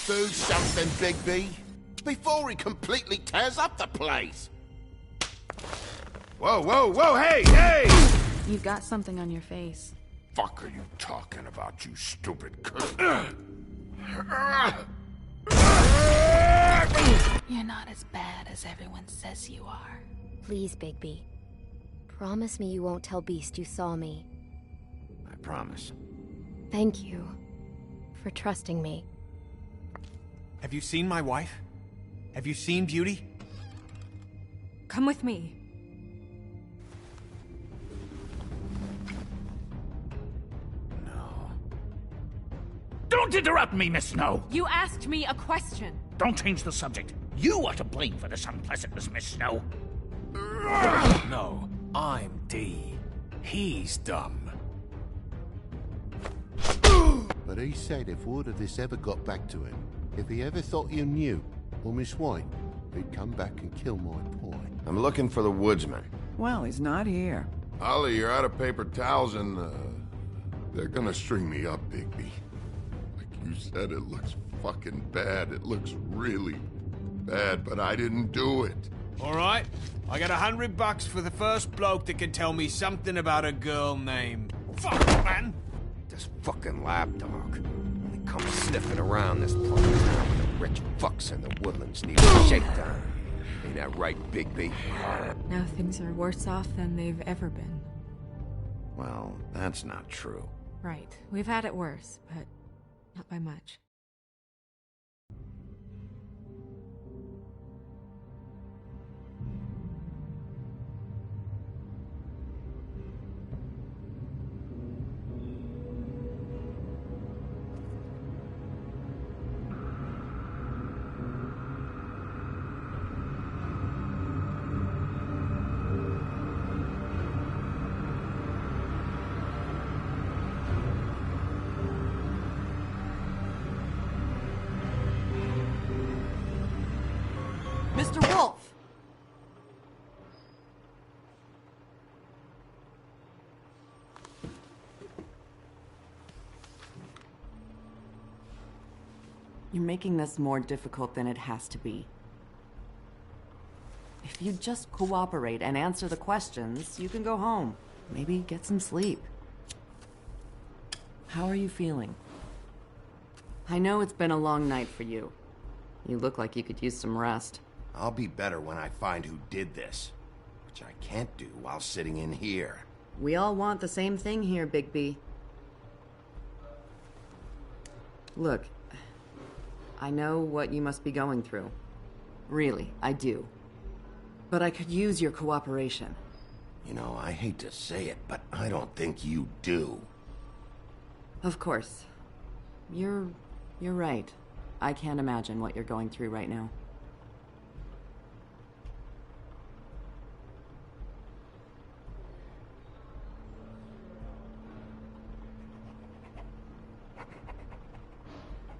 Do something, Bigby, before he completely tears up the place. Whoa, whoa, whoa, hey, hey! You've got something on your face. Fuck are you talking about, you stupid cunt? You're not as bad as everyone says you are. Please, Bigby. Promise me you won't tell Beast you saw me. I promise. Thank you for trusting me. Have you seen my wife? Have you seen Beauty? Come with me. No. Don't interrupt me, Miss Snow! You asked me a question. Don't change the subject. You are to blame for this unpleasantness, Miss Snow. No, I'm D. He's dumb. But he said if word of this ever got back to him, if he ever thought you knew, or Miss White, he'd come back and kill my boy. I'm looking for the woodsman. Well, he's not here. Ollie, you're out of paper towels and, they're gonna string me up, Bigby. Like you said, it looks fucking bad. It looks really bad, but I didn't do it. All right, I got $100 for the first bloke that can tell me something about a girl named... Fuck, man! This fucking lapdog. He comes sniffing around this place now when the rich fucks in the woodlands need a shakedown. Ain't that right, Bigby? Now things are worse off than they've ever been. Well, that's not true. Right. We've had it worse, but not by much. Mr. Wolf! You're making this more difficult than it has to be. If you just cooperate and answer the questions, you can go home. Maybe get some sleep. How are you feeling? I know it's been a long night for you. You look like you could use some rest. I'll be better when I find who did this, which I can't do while sitting in here. We all want the same thing here, Bigby. Look, I know what you must be going through. Really, I do. But I could use your cooperation. You know, I hate to say it, but I don't think you do. Of course. You're right. I can't imagine what you're going through right now.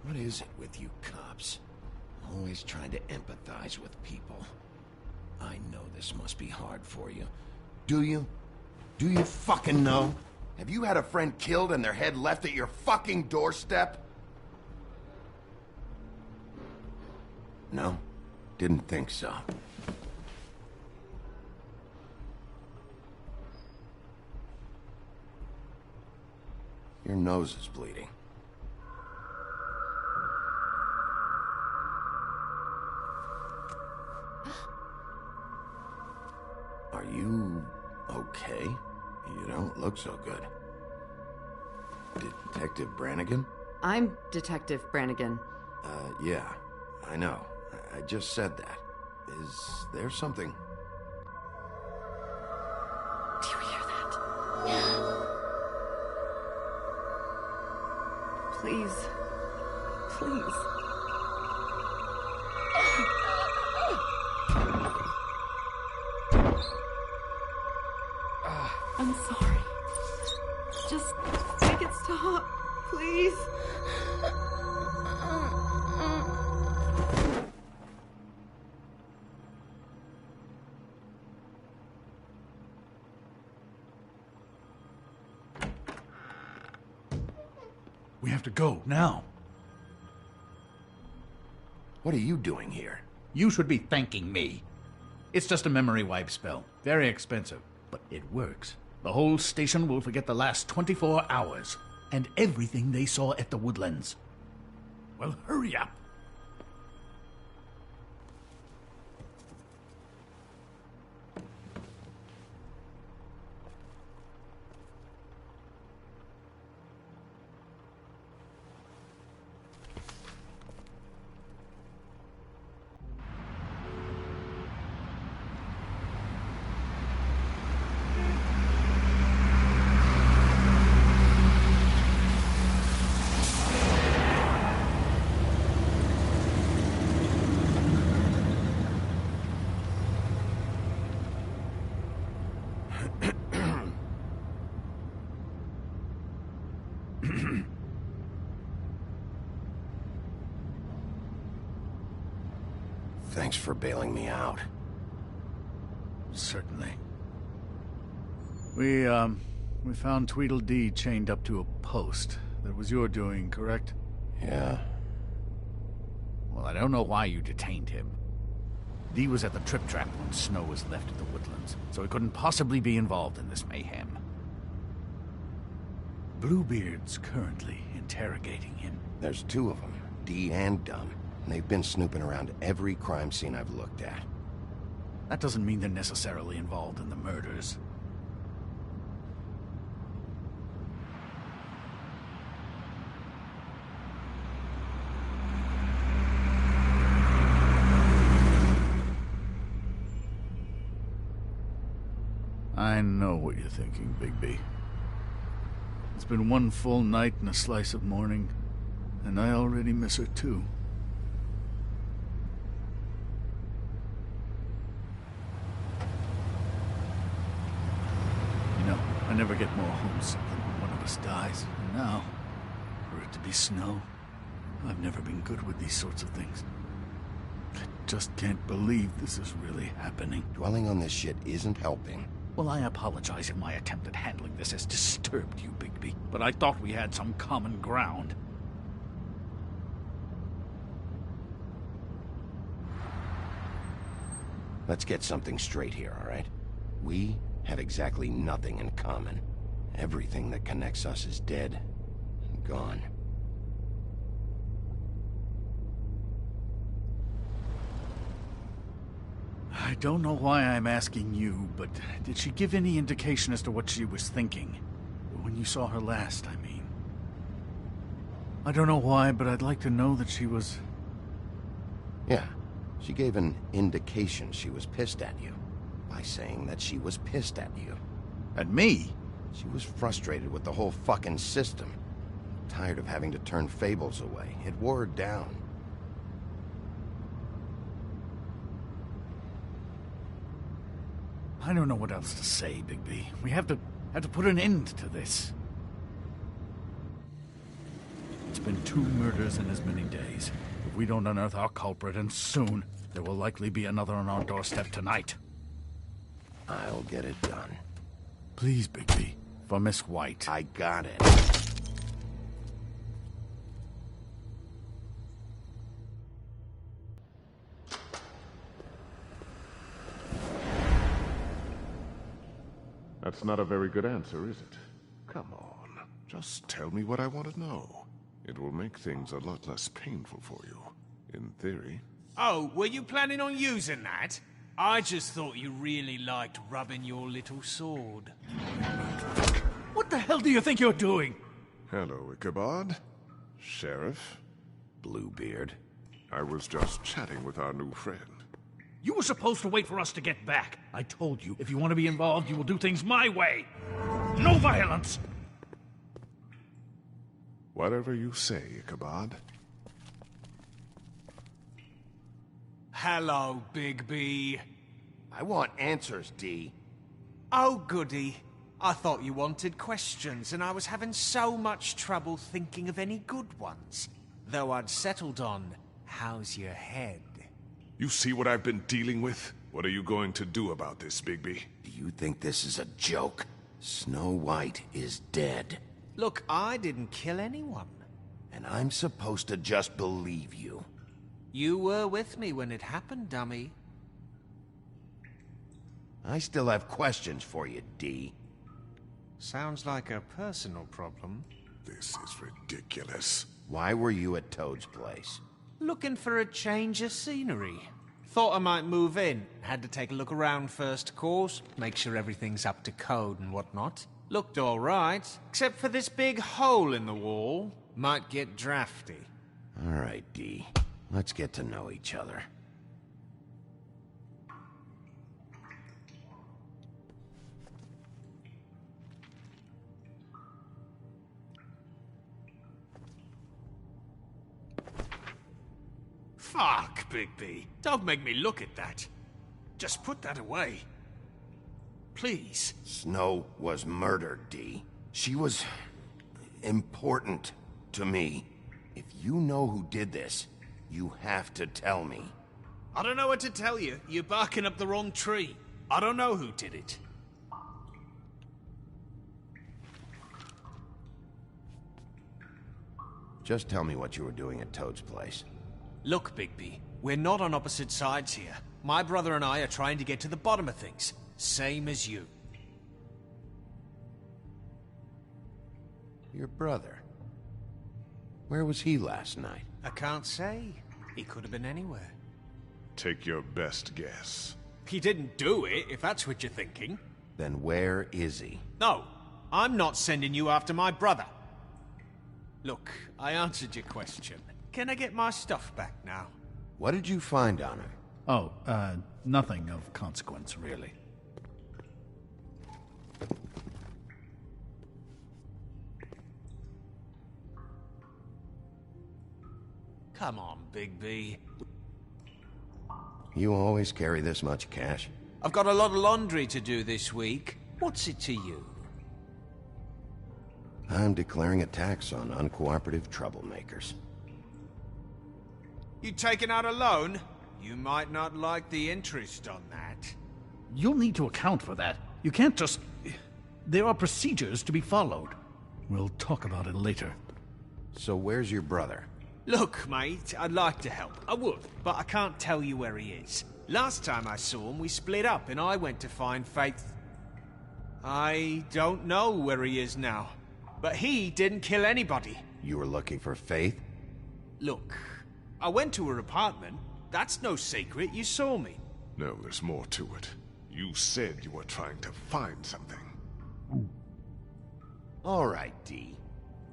What is it with you cops? Always trying to empathize with people. I know this must be hard for you. Do you? Do you fucking know? Have you had a friend killed and their head left at your fucking doorstep? No? Didn't think so. Your nose is bleeding. Are you okay? You don't look so good. Detective Brannigan? I'm Detective Brannigan. Yeah, I know. I just said that. Is there something? Do you hear that? Please. Please. I'm sorry. Just make it stop, please. We have to go, now. What are you doing here? You should be thanking me. It's just a memory wipe spell. Very expensive, but it works. The whole station will forget the last 24 hours and everything they saw at the Woodlands. Well, hurry up. Thanks for bailing me out. Certainly. We found Tweedledee chained up to a post. That was your doing, correct? Yeah. Well, I don't know why you detained him. Dee was at the Trip Trap when Snow was left at the Woodlands, so he couldn't possibly be involved in this mayhem. Bluebeard's currently interrogating him. There's two of them, Dee and Dunn. And they've been snooping around every crime scene I've looked at. That doesn't mean they're necessarily involved in the murders. I know what you're thinking, Bigby. It's been one full night and a slice of morning, and I already miss her too. You know, I never get more homesick than when one of us dies. And now, for it to be Snow, I've never been good with these sorts of things. I just can't believe this is really happening. Dwelling on this shit isn't helping. Well, I apologize if my attempt at handling this has disturbed you, Bigby, but I thought we had some common ground. Let's get something straight here, all right? We have exactly nothing in common. Everything that connects us is dead and gone. I don't know why I'm asking you, but did she give any indication as to what she was thinking? When you saw her last, I mean. I don't know why, but I'd like to know that she was... Yeah, she gave an indication she was pissed at you. By saying that she was pissed at you. At me? She was frustrated with the whole fucking system. Tired of having to turn Fables away. It wore her down. I don't know what else to say, Bigby. We have to put an end to this. It's been 2 murders in as many days. If we don't unearth our culprit, and soon, there will likely be another on our doorstep tonight. I'll get it done. Please, Bigby. For Miss White. I got it. That's not a very good answer, is it? Come on. Just tell me what I want to know. It will make things a lot less painful for you. In theory. Oh, were you planning on using that? I just thought you really liked rubbing your little sword. What the hell do you think you're doing? Hello, Ichabod. Sheriff. Bluebeard. I was just chatting with our new friend. You were supposed to wait for us to get back. I told you, if you want to be involved, you will do things my way. No violence! Whatever you say, Ichabod. Hello, Bigby. I want answers, Dee. Oh, goody. I thought you wanted questions, and I was having so much trouble thinking of any good ones. Though I'd settled on, how's your head? You see what I've been dealing with? What are you going to do about this, Bigby? Do you think this is a joke? Snow White is dead. Look, I didn't kill anyone. And I'm supposed to just believe you. You were with me when it happened, dummy. I still have questions for you, D. Sounds like a personal problem. This is ridiculous. Why were you at Toad's place? Looking for a change of scenery. Thought I might move in. Had to take a look around first, of course. Make sure everything's up to code and whatnot. Looked all right, except for this big hole in the wall. Might get drafty. All right, D. Let's get to know each other. Fuck, Bigby. Don't make me look at that. Just put that away. Please. Snow was murdered, D. She was important to me. If you know who did this, you have to tell me. I don't know what to tell you. You're barking up the wrong tree. I don't know who did it. Just tell me what you were doing at Toad's place. Look, Bigby, we're not on opposite sides here. My brother and I are trying to get to the bottom of things. Same as you. Your brother? Where was he last night? I can't say. He could have been anywhere. Take your best guess. He didn't do it, if that's what you're thinking. Then where is he? No, I'm not sending you after my brother. Look, I answered your question. Can I get my stuff back now? What did you find on him? Oh, nothing of consequence, really. Come on, Bigby. You always carry this much cash? I've got a lot of laundry to do this week. What's it to you? I'm declaring a tax on uncooperative troublemakers. You taking out a loan? You might not like the interest on that. You'll need to account for that. You can't just... There are procedures to be followed. We'll talk about it later. So where's your brother? Look, mate, I'd like to help. I would, but I can't tell you where he is. Last time I saw him, we split up and I went to find Faith. I don't know where he is now, but he didn't kill anybody. You were looking for Faith? Look, I went to her apartment. That's no secret, you saw me. No, there's more to it. You said you were trying to find something. All right, D.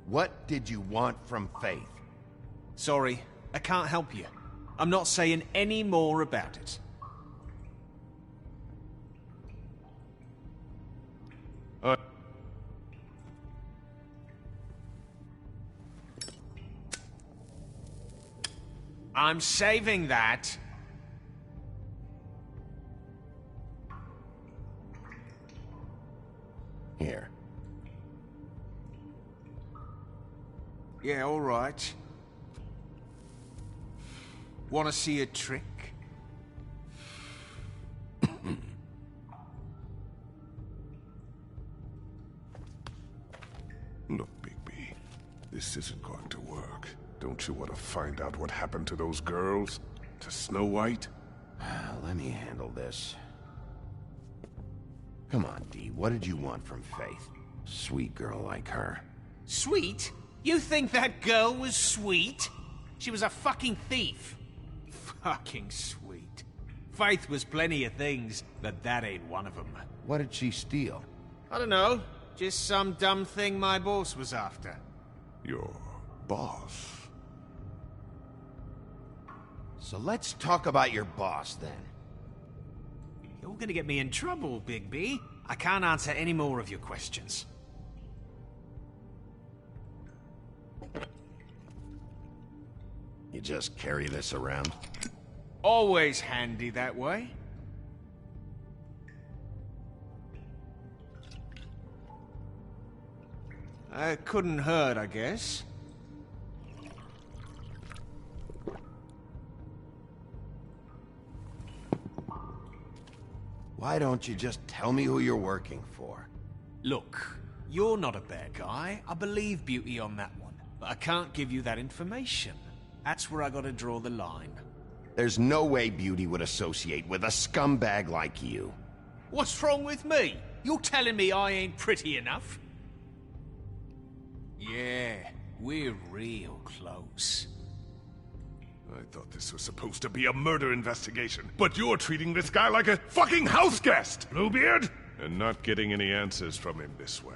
What did you want from Faith? Sorry, I can't help you. I'm not saying any more about it. I'm saving that. Here. Yeah, all right. Want to see a trick? Look, Bigby, this isn't going to work. Don't you want to find out what happened to those girls? To Snow White? Let me handle this. Come on, D. What did you want from Faith? Sweet girl like her. Sweet? You think that girl was sweet? She was a fucking thief. Fucking sweet. Faith was plenty of things, but that ain't one of them. What did she steal? I don't know. Just some dumb thing my boss was after. Your boss? So let's talk about your boss, then. You're gonna get me in trouble, Bigby. I can't answer any more of your questions. You just carry this around? Always handy that way. Couldn't hurt, I guess. Why don't you just tell me who you're working for? Look, you're not a bad guy. I believe Beauty on that one. But I can't give you that information. That's where I gotta draw the line. There's no way Beauty would associate with a scumbag like you. What's wrong with me? You're telling me I ain't pretty enough? Yeah, we're real close. I thought this was supposed to be a murder investigation, but you're treating this guy like a fucking house guest, Bluebeard! And not getting any answers from him this way.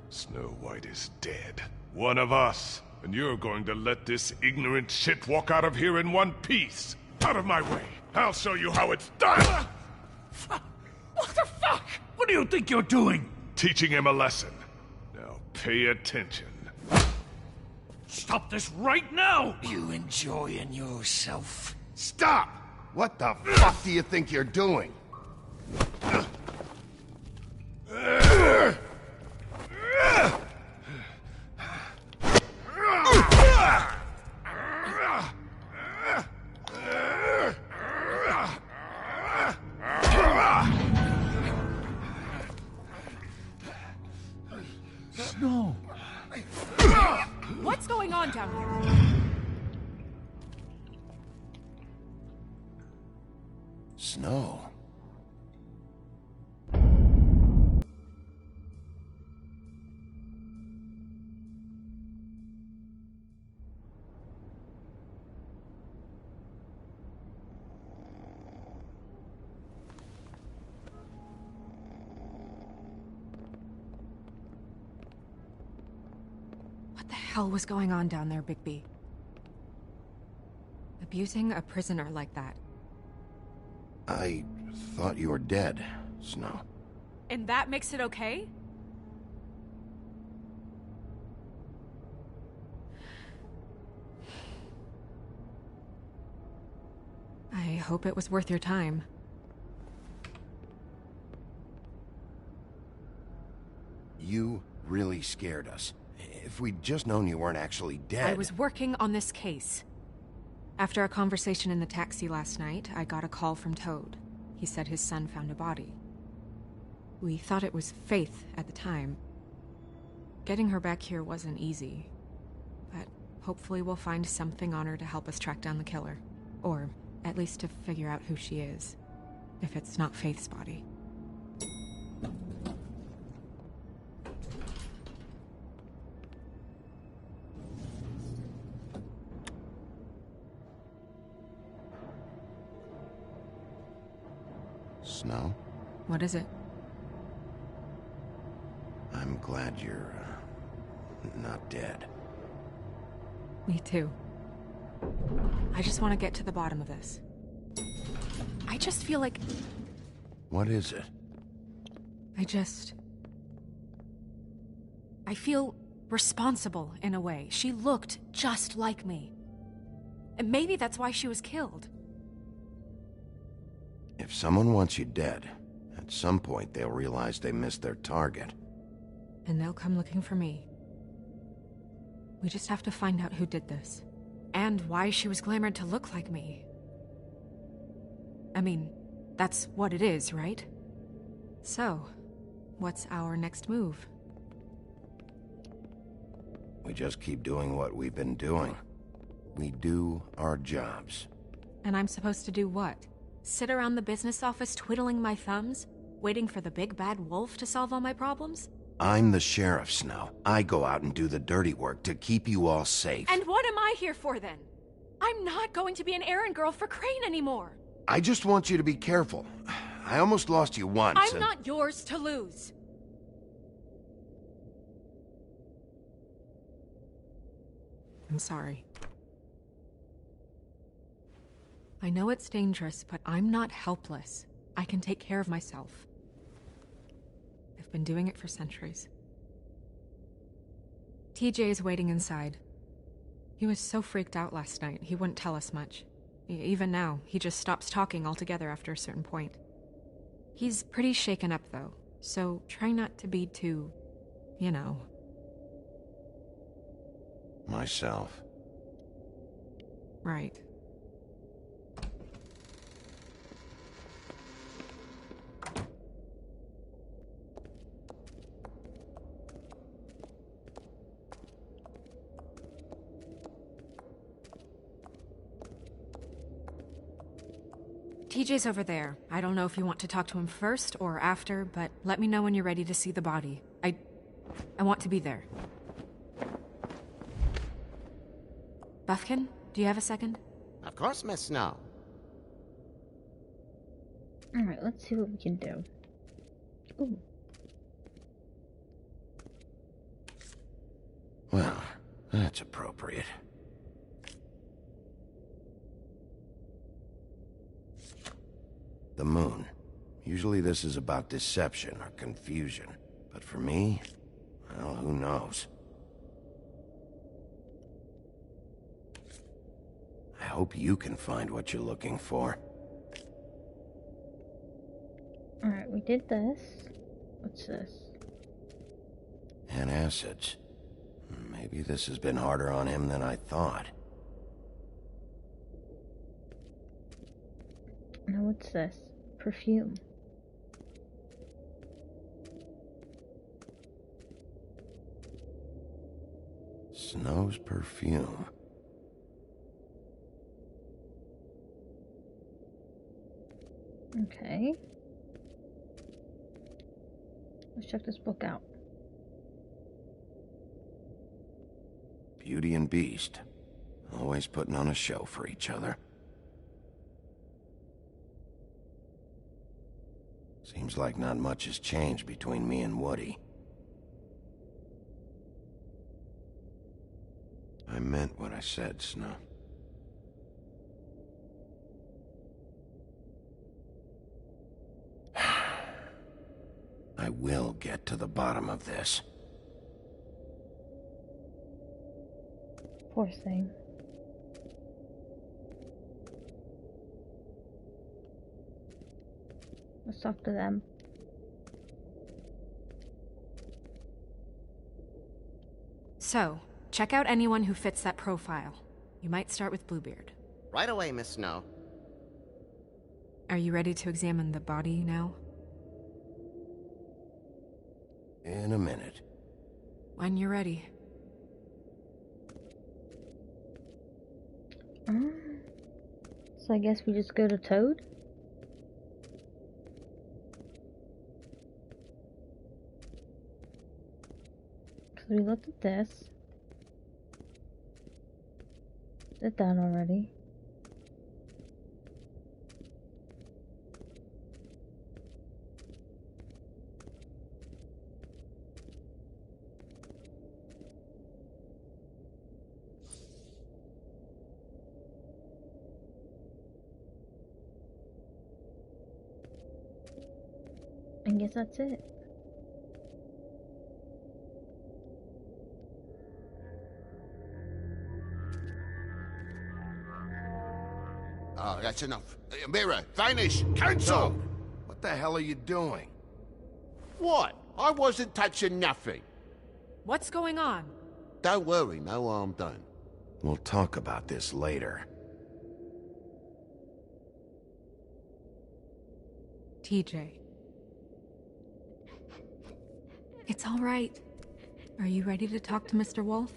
Snow White is dead. One of us. And you're going to let this ignorant shit walk out of here in one piece. Out of my way. I'll show you how it's done! What the fuck? What do you think you're doing? Teaching him a lesson. Now pay attention. Stop this right now! You enjoying yourself? Stop! What the fuck do you think you're doing? Snow! What's going on down here? Snow. What the hell was going on down there, Bigby? Abusing a prisoner like that. I thought you were dead, Snow. And that makes it okay? I hope it was worth your time. You really scared us. If we'd just known you weren't actually dead... I was working on this case. After a conversation in the taxi last night, I got a call from Toad. He said his son found a body. We thought it was Faith at the time. Getting her back here wasn't easy. But hopefully we'll find something on her to help us track down the killer. Or at least to figure out who she is. If it's not Faith's body. Snow? What is it? I'm glad you're, not dead. Me too. I just want to get to the bottom of this. I just feel like... What is it? I feel responsible in a way. She looked just like me. And maybe that's why she was killed. If someone wants you dead, at some point they'll realize they missed their target. And they'll come looking for me. We just have to find out who did this. And why she was glamored to look like me. I mean, that's what it is, right? So, what's our next move? We just keep doing what we've been doing. We do our jobs. And I'm supposed to do what? Sit around the business office twiddling my thumbs? Waiting for the big bad wolf to solve all my problems? I'm the sheriff, Snow. I go out and do the dirty work to keep you all safe. And what am I here for then? I'm not going to be an errand girl for Crane anymore. I just want you to be careful. I almost lost you once. I'm not yours to lose. I'm sorry. I know it's dangerous, but I'm not helpless. I can take care of myself. I've been doing it for centuries. TJ is waiting inside. He was so freaked out last night, he wouldn't tell us much. Even now, he just stops talking altogether after a certain point. He's pretty shaken up, though, so try not to be too, you know. Myself. Right. TJ's over there. I don't know if you want to talk to him first or after, but let me know when you're ready to see the body. I want to be there. Buffkin, do you have a second? Of course, Miss Snow. Alright, let's see what we can do. Ooh. Well, that's appropriate. The moon. Usually this is about deception or confusion. But for me, well, who knows? I hope you can find what you're looking for. Alright, we did this. What's this? Antacids. Maybe this has been harder on him than I thought. Now what's this? Perfume. Snow's perfume. Okay. Let's check this book out. Beauty and Beast. Always putting on a show for each other. Seems like not much has changed between me and Woody. I meant what I said, Snow. I will get to the bottom of this. Poor thing. Let's talk to them. So, check out anyone who fits that profile. You might start with Bluebeard. Right away, Miss Snow. Are you ready to examine the body now? In a minute. When you're ready. So I guess we just go to Toad? Because we looked at this. Did that already. I guess that's it. Oh, that's enough. Mirror, vanish, cancel! What the hell are you doing? What? I wasn't touching nothing. What's going on? Don't worry, no harm done. We'll talk about this later. TJ. It's all right. Are you ready to talk to Mr. Wolf?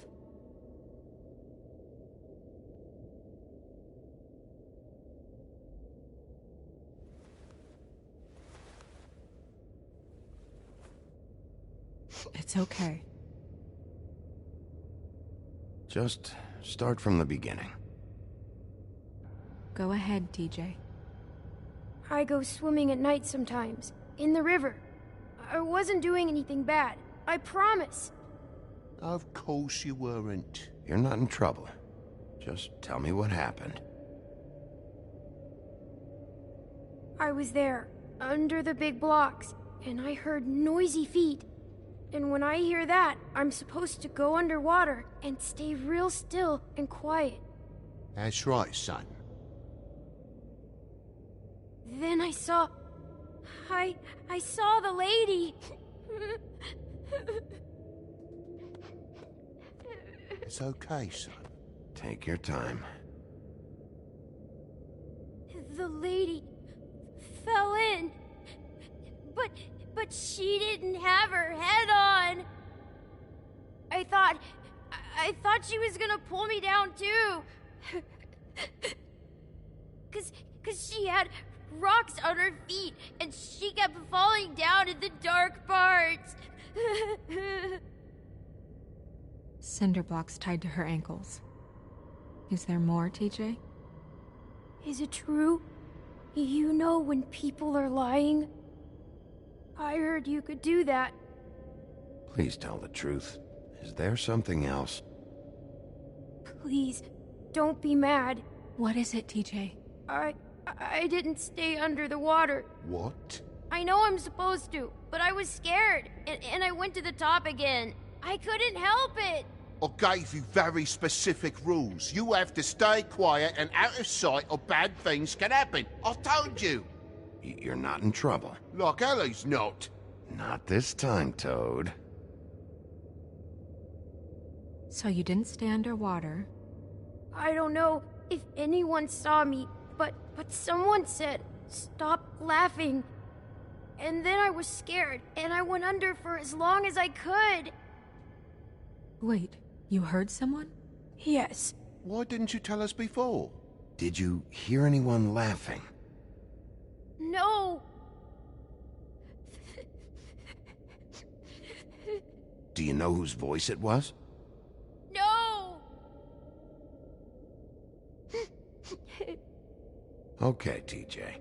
It's okay. Just start from the beginning. Go ahead, TJ. I go swimming at night sometimes, in the river. I wasn't doing anything bad, I promise. Of course you weren't. You're not in trouble. Just tell me what happened. I was there, under the big blocks, and I heard noisy feet. And when I hear that, I'm supposed to go underwater and stay real still and quiet. That's right, son. Then I saw... I saw the lady. It's okay, son. Take your time. The lady fell in. But she didn't have her head on. I thought she was gonna pull me down too. Cause she had rocks on her feet, and she kept falling down in the dark parts. Cinder blocks tied to her ankles. Is there more, TJ? Is it true? You know when people are lying? I heard you could do that. Please tell the truth. Is there something else? Please, don't be mad. What is it, TJ? I didn't stay under the water. What? I know I'm supposed to, but I was scared, and I went to the top again. I couldn't help it. I gave you very specific rules. You have to stay quiet and out of sight or bad things can happen. I told you. You're not in trouble. Like Ellie's not. Not this time, Toad. So you didn't stay underwater. I don't know if anyone saw me, but someone said, "Stop laughing." And then I was scared, and I went under for as long as I could. Wait, you heard someone? Yes. Why didn't you tell us before? Did you hear anyone laughing? No. Do you know whose voice it was? No. Okay, TJ.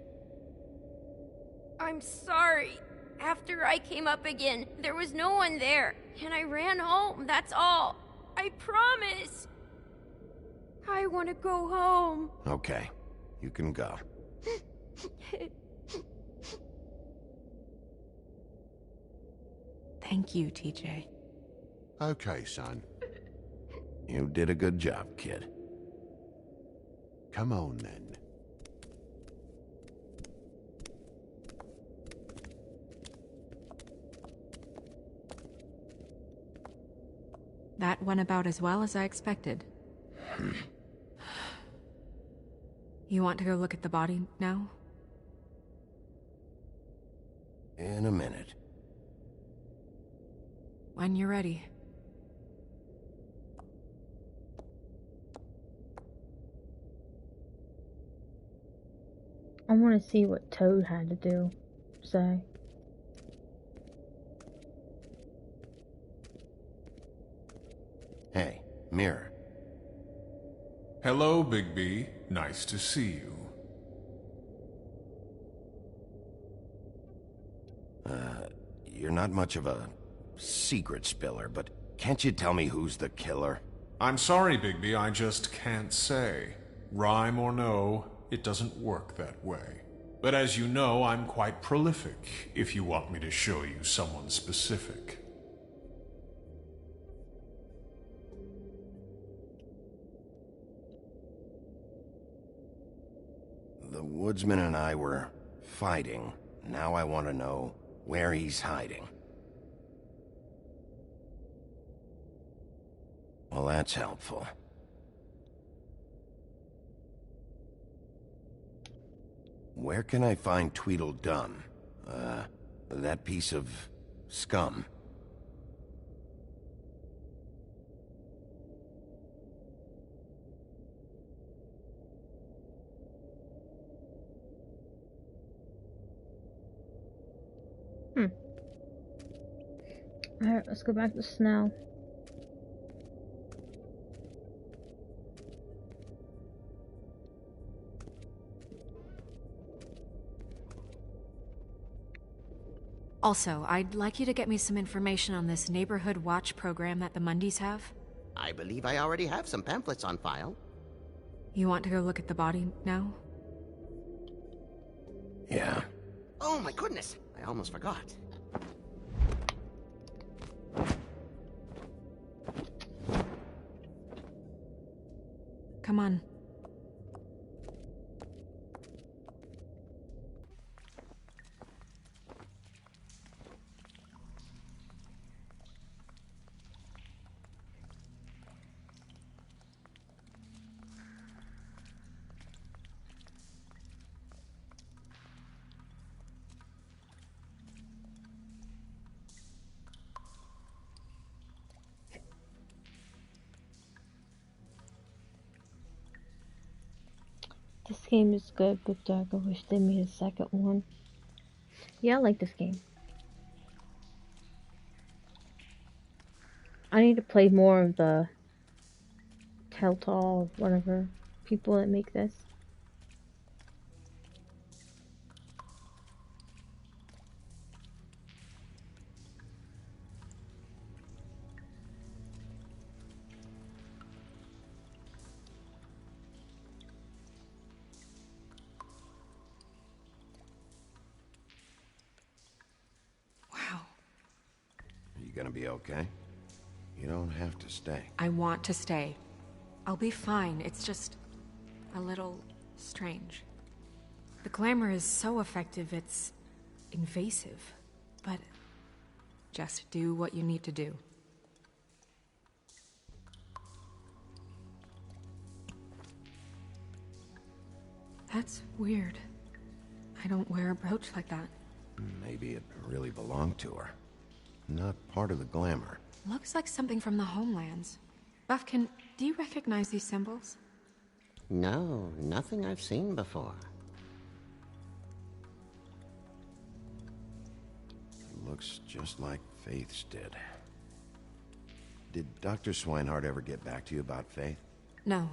I'm sorry. After I came up again, there was no one there, and I ran home, that's all. I promise. I want to go home. Okay, you can go. Thank you, TJ. Okay, son. You did a good job, kid. Come on, then. That went about as well as I expected. You want to go look at the body now? In a minute. When you're ready. I want to see what Toad had to do. So. Hey, Mirror. Hello, Bigby. Nice to see you. You're not much of a secret spiller, but can't you tell me who's the killer? I'm sorry, Bigby, I just can't say. Rhyme or no, it doesn't work that way. But as you know, I'm quite prolific, if you want me to show you someone specific. The woodsman and I were fighting. Now I want to know where he's hiding. Well, that's helpful. Where can I find Tweedledum? That piece of scum. Alright, let's go back to Snell. Also, I'd like you to get me some information on this neighborhood watch program that the Mundys have. I believe I already have some pamphlets on file. You want to go look at the body now? Yeah. Oh my goodness, I almost forgot. Come on. This game is good, but I wish they made a second one. Yeah, I like this game. I need to play more of the Telltale, whatever, people that make this. Wow. Are you gonna be okay? You don't have to stay. I want to stay. I'll be fine. It's just a little strange. The glamour is so effective, it's invasive. But just do what you need to do. That's weird. I don't wear a brooch like that. Maybe it really belonged to her. Not part of the glamour. Looks like something from the homelands. Buffkin, do you recognize these symbols? No, nothing I've seen before. It looks just like Faith's did. Did Dr. Swinehart ever get back to you about Faith? No.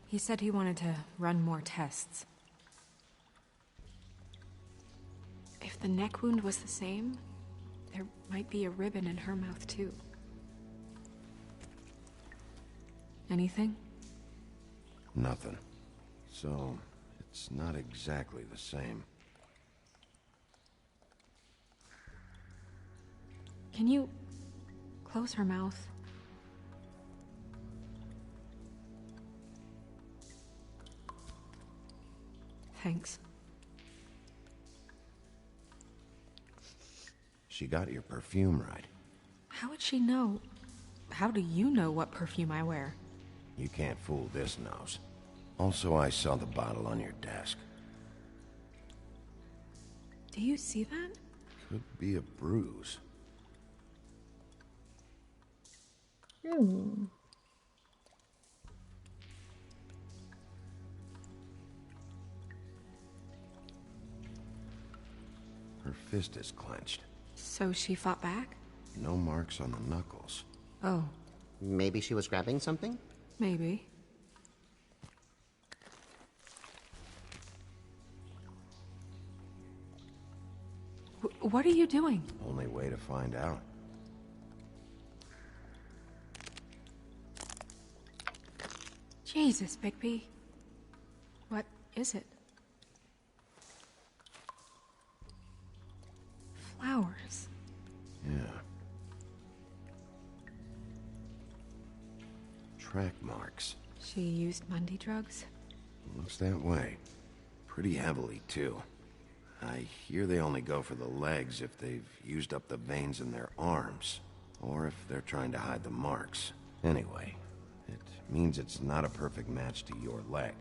He said he wanted to run more tests. If the neck wound was the same, there might be a ribbon in her mouth too. Anything? Nothing. So, it's not exactly the same. Can you close her mouth? Thanks. She got your perfume right. How would she know? How do you know what perfume I wear? You can't fool this nose. Also, I saw the bottle on your desk. Do you see that? Could be a bruise. Her fist is clenched. So she fought back? No marks on the knuckles. Oh. Maybe she was grabbing something? Maybe. What are you doing? Only way to find out. Jesus, Bigby. What is it? Flowers. Yeah. Track marks. She used Mundy drugs? Looks that way. Pretty heavily, too. I hear they only go for the legs if they've used up the veins in their arms, or if they're trying to hide the marks. Anyway, it means it's not a perfect match to your leg,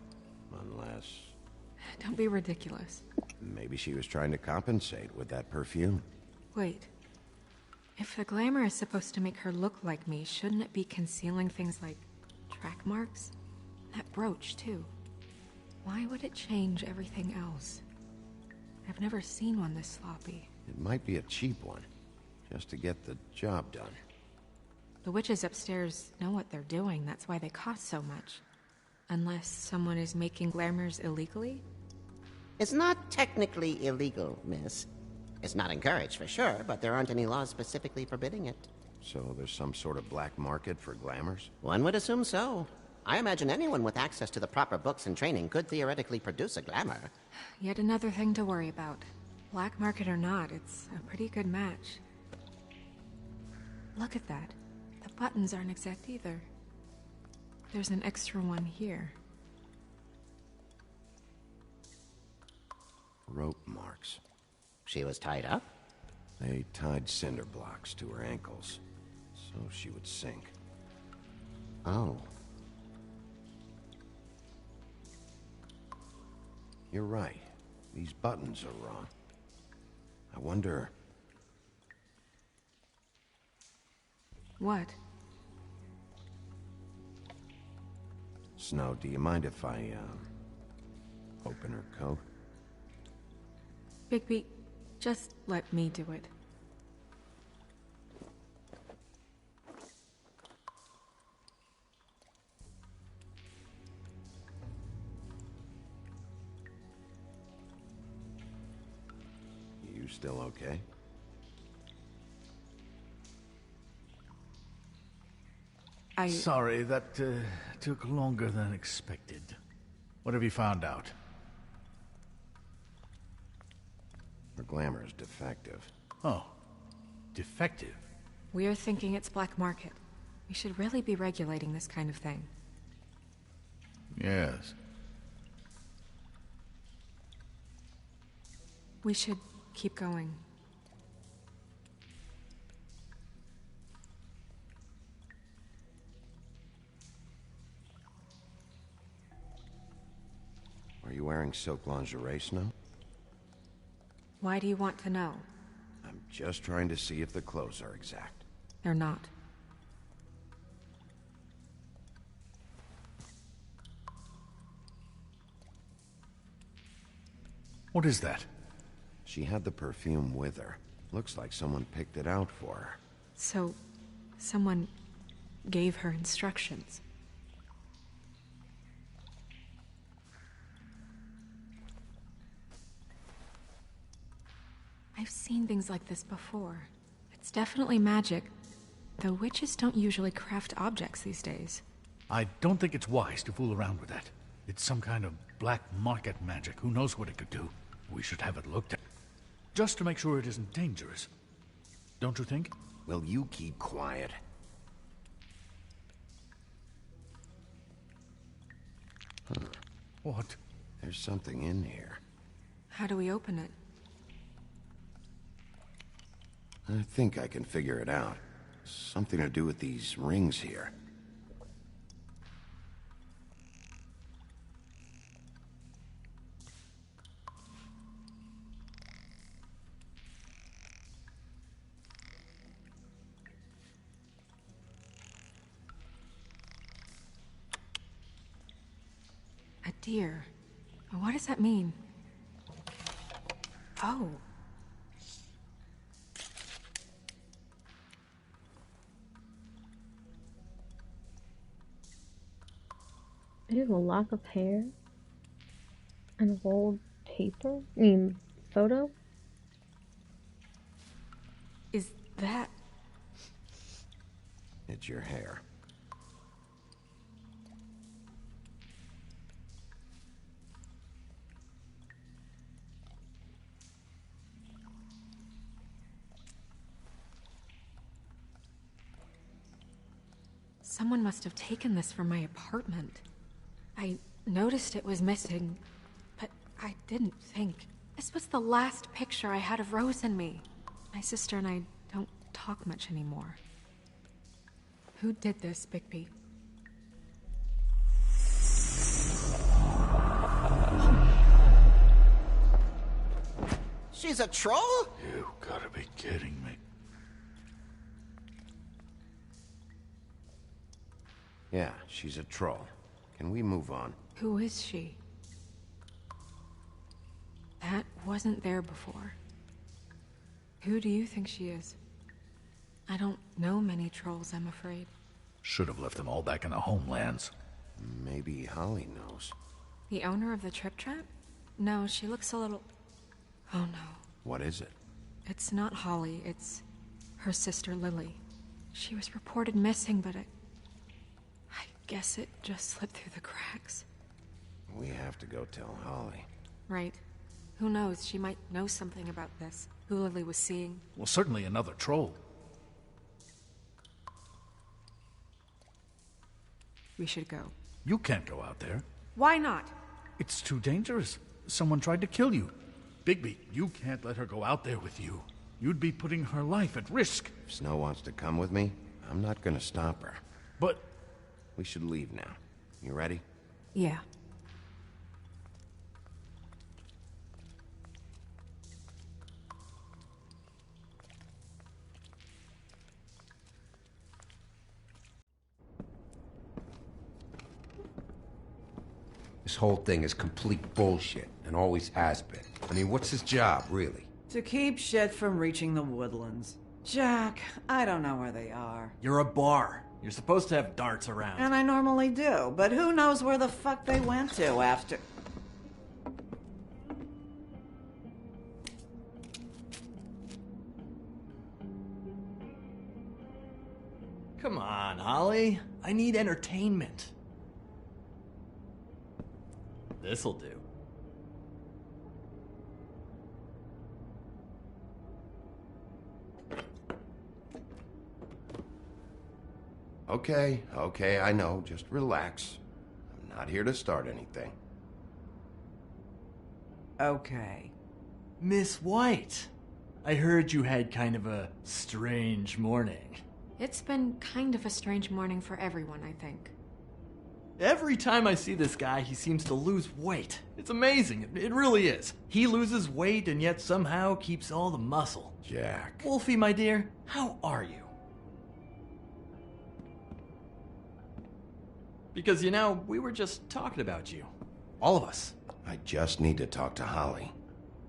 unless... Don't be ridiculous. Maybe she was trying to compensate with that perfume. Wait. If the glamour is supposed to make her look like me, shouldn't it be concealing things like track marks? That brooch, too. Why would it change everything else? I've never seen one this sloppy. It might be a cheap one, just to get the job done. The witches upstairs know what they're doing, that's why they cost so much. Unless someone is making glamours illegally? It's not technically illegal, miss. It's not encouraged for sure, but there aren't any laws specifically forbidding it. So there's some sort of black market for glamours? One would assume so. I imagine anyone with access to the proper books and training could theoretically produce a glamour. Yet another thing to worry about. Black market or not, it's a pretty good match. Look at that. The buttons aren't exact either. There's an extra one here. Rope marks. She was tied up? They tied cinder blocks to her ankles, so she would sink. Oh. You're right. These buttons are wrong. I wonder... What? Snow, do you mind if I, coat? Bigby, just let me do it. You still okay? Sorry, that took longer than expected. What have you found out? Her glamour is defective. Oh, defective? We're thinking it's black market. We should really be regulating this kind of thing. Yes. We should keep going. Are you wearing silk lingerie, Snow? Why do you want to know? I'm just trying to see if the clothes are exact. They're not. What is that? She had the perfume with her. Looks like someone picked it out for her. So, someone gave her instructions. I've seen things like this before. It's definitely magic, though witches don't usually craft objects these days. I don't think it's wise to fool around with that. It's some kind of black market magic. Who knows what it could do? We should have it looked at. Just to make sure it isn't dangerous. Don't you think? Will you keep quiet? Huh. What? There's something in here. How do we open it? I think I can figure it out. Something to do with these rings here. A deer. What does that mean? Oh. I have a lock of hair and a rolled paper. I mean, photo. Is that... It's your hair. Someone must have taken this from my apartment. I noticed it was missing, but I didn't think. This was the last picture I had of Rose and me. My sister and I don't talk much anymore. Who did this, Bigby? She's a troll? You gotta be kidding me. Yeah, she's a troll. Can we move on? Who is she? That wasn't there before. Who do you think she is? I don't know many trolls, I'm afraid. Should have left them all back in the homelands. Maybe Holly knows. The owner of the Trip Trap? No, she looks a little... Oh no. What is it? It's not Holly, it's her sister Lily. She was reported missing, but I guess it just slipped through the cracks. We have to go tell Holly. Right. Who knows, she might know something about this. Who Lily was seeing. Well, certainly another troll. We should go. You can't go out there. Why not? It's too dangerous. Someone tried to kill you. Bigby, you can't let her go out there with you. You'd be putting her life at risk. If Snow wants to come with me, I'm not gonna stop her. But... We should leave now. You ready? Yeah. This whole thing is complete bullshit. and always has been. I mean, what's his job, really? To keep shit from reaching the woodlands. Jack, I don't know where they are. You're a bar. You're supposed to have darts around. And I normally do, but who knows where the fuck they went to after... Come on, Holly. I need entertainment. This'll do. Okay, I know. Just relax. I'm not here to start anything. Okay. Miss White, I heard you had kind of a strange morning. It's been kind of a strange morning for everyone, I think. Every time I see this guy, he seems to lose weight. It's amazing. It really is. He loses weight and yet somehow keeps all the muscle. Jack. Wolfie, my dear, how are you? Because, you know, we were just talking about you. All of us. I just need to talk to Holly.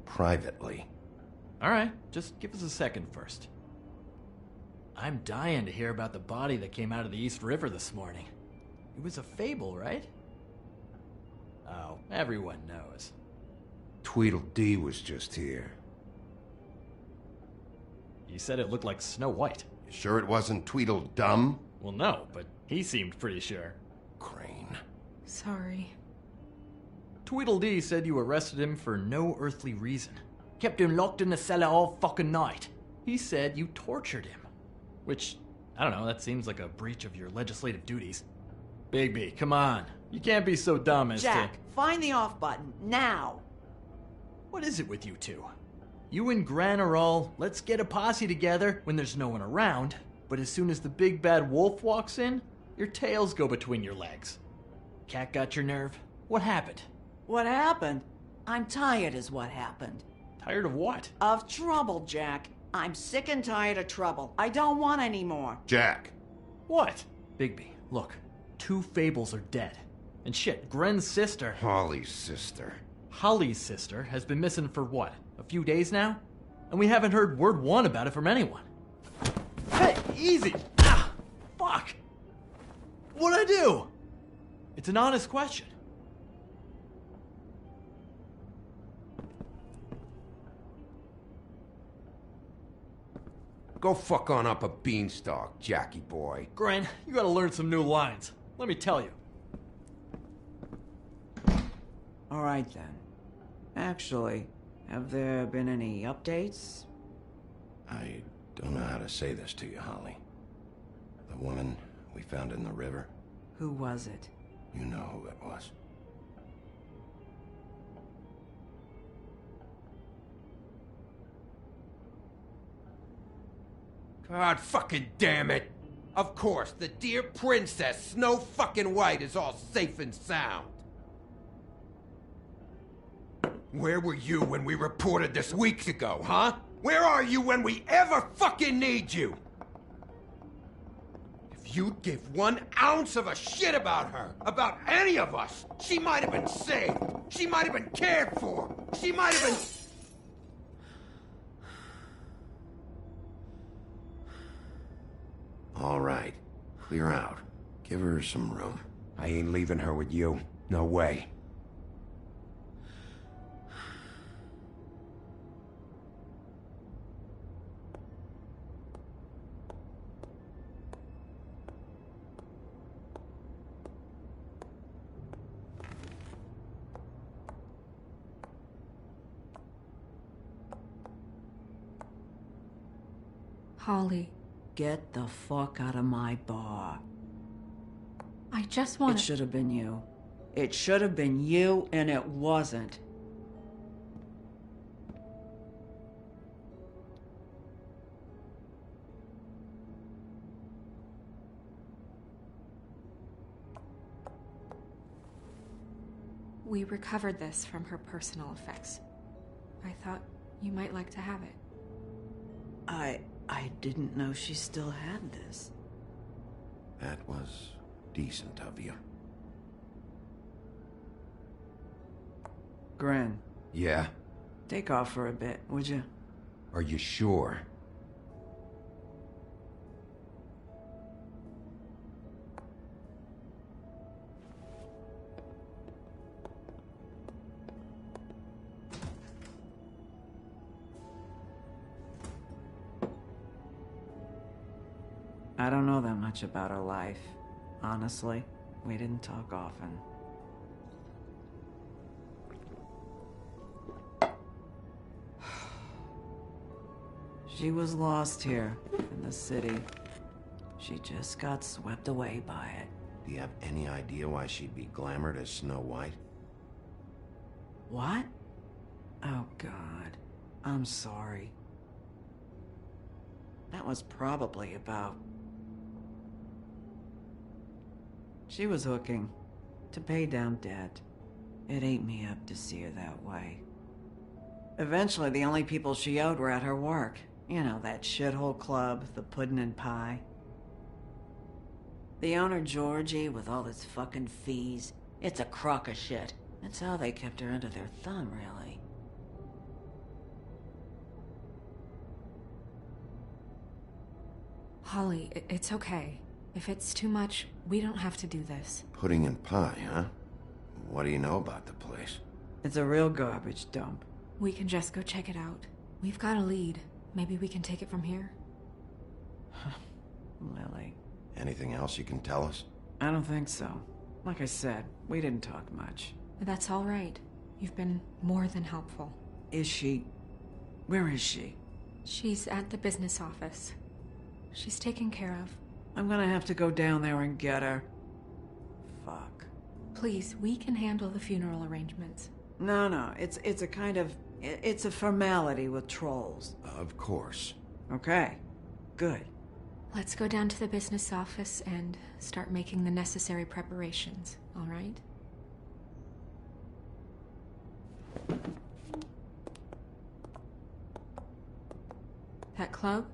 Privately. All right, just give us a second first. I'm dying to hear about the body that came out of the East River this morning. It was a fable, right? Oh, everyone knows. Tweedledee was just here. He said it looked like Snow White. You sure it wasn't Tweedledum? Well, no, but he seemed pretty sure. Crane. Sorry. Tweedledee said you arrested him for no earthly reason. Kept him locked in the cellar all fucking night. He said you tortured him. Which, I don't know, that seems like a breach of your legislative duties. Bigby, come on. You can't be so dumb as Jack, find the off button, now! What is it with you two? You and Gran are all, let's get a posse together when there's no one around, but as soon as the big bad wolf walks in, your tails go between your legs. Cat got your nerve? What happened? What happened? I'm tired is what happened. Tired of what? Of trouble, Jack. I'm sick and tired of trouble. I don't want any more. Jack. What? Bigby, look. 2 fables are dead. And shit, Gren's sister... Holly's sister. Holly's sister has been missing for what? A few days now? And we haven't heard word one about it from anyone. Hey, easy! Ah! Fuck! What'd I do? It's an honest question. Go fuck on up a beanstalk, Jackie boy. Gren, you gotta learn some new lines. Let me tell you. All right, then. Actually, have there been any updates? I don't know how to say this to you, Holly. The woman we found in the river. Who was it? You know who it was. God fucking damn it! Of course, the dear princess, Snow fucking White, is all safe and sound. Where were you when we reported this weeks ago, huh? Where are you when we ever fucking need you? If you'd give 1 ounce of a shit about her, about any of us, she might have been saved. She might have been cared for. She might have been... All right. Clear out. Give her some room. I ain't leaving her with you. No way. Holly. Get the fuck out of my bar. I just want It should have been you. It should have been you, and it wasn't. We recovered this from her personal effects. I thought you might like to have it. I didn't know she still had this. That was decent of you. Gren, Yeah? Take off for a bit, would you? Are you sure? I don't know that much about her life. Honestly, we didn't talk often. She was lost here, in the city. She just got swept away by it. Do you have any idea why she'd be glamored as Snow White? What? Oh, God. I'm sorry. That was probably about... She was hooking to pay down debt. It ate me up to see her that way. Eventually, the only people she owed were at her work. You know, that shithole club, the Puddin' and Pie. The owner, Georgie, with all his fucking fees, it's a crock of shit. That's how they kept her under their thumb, really. Holly, it's okay. If it's too much, we don't have to do this. Pudding and pie, huh? What do you know about the place? It's a real garbage dump. We can just go check it out. We've got a lead. Maybe we can take it from here. Lily. Anything else you can tell us? I don't think so. Like I said, we didn't talk much. That's all right. You've been more than helpful. Is she... Where is she? She's at the business office. She's taken care of. I'm gonna have to go down there and get her. Fuck. Please, we can handle the funeral arrangements. No, it's a kind of... It's a formality with trolls. Of course. Okay, good. Let's go down to the business office and start making the necessary preparations, all right? That club?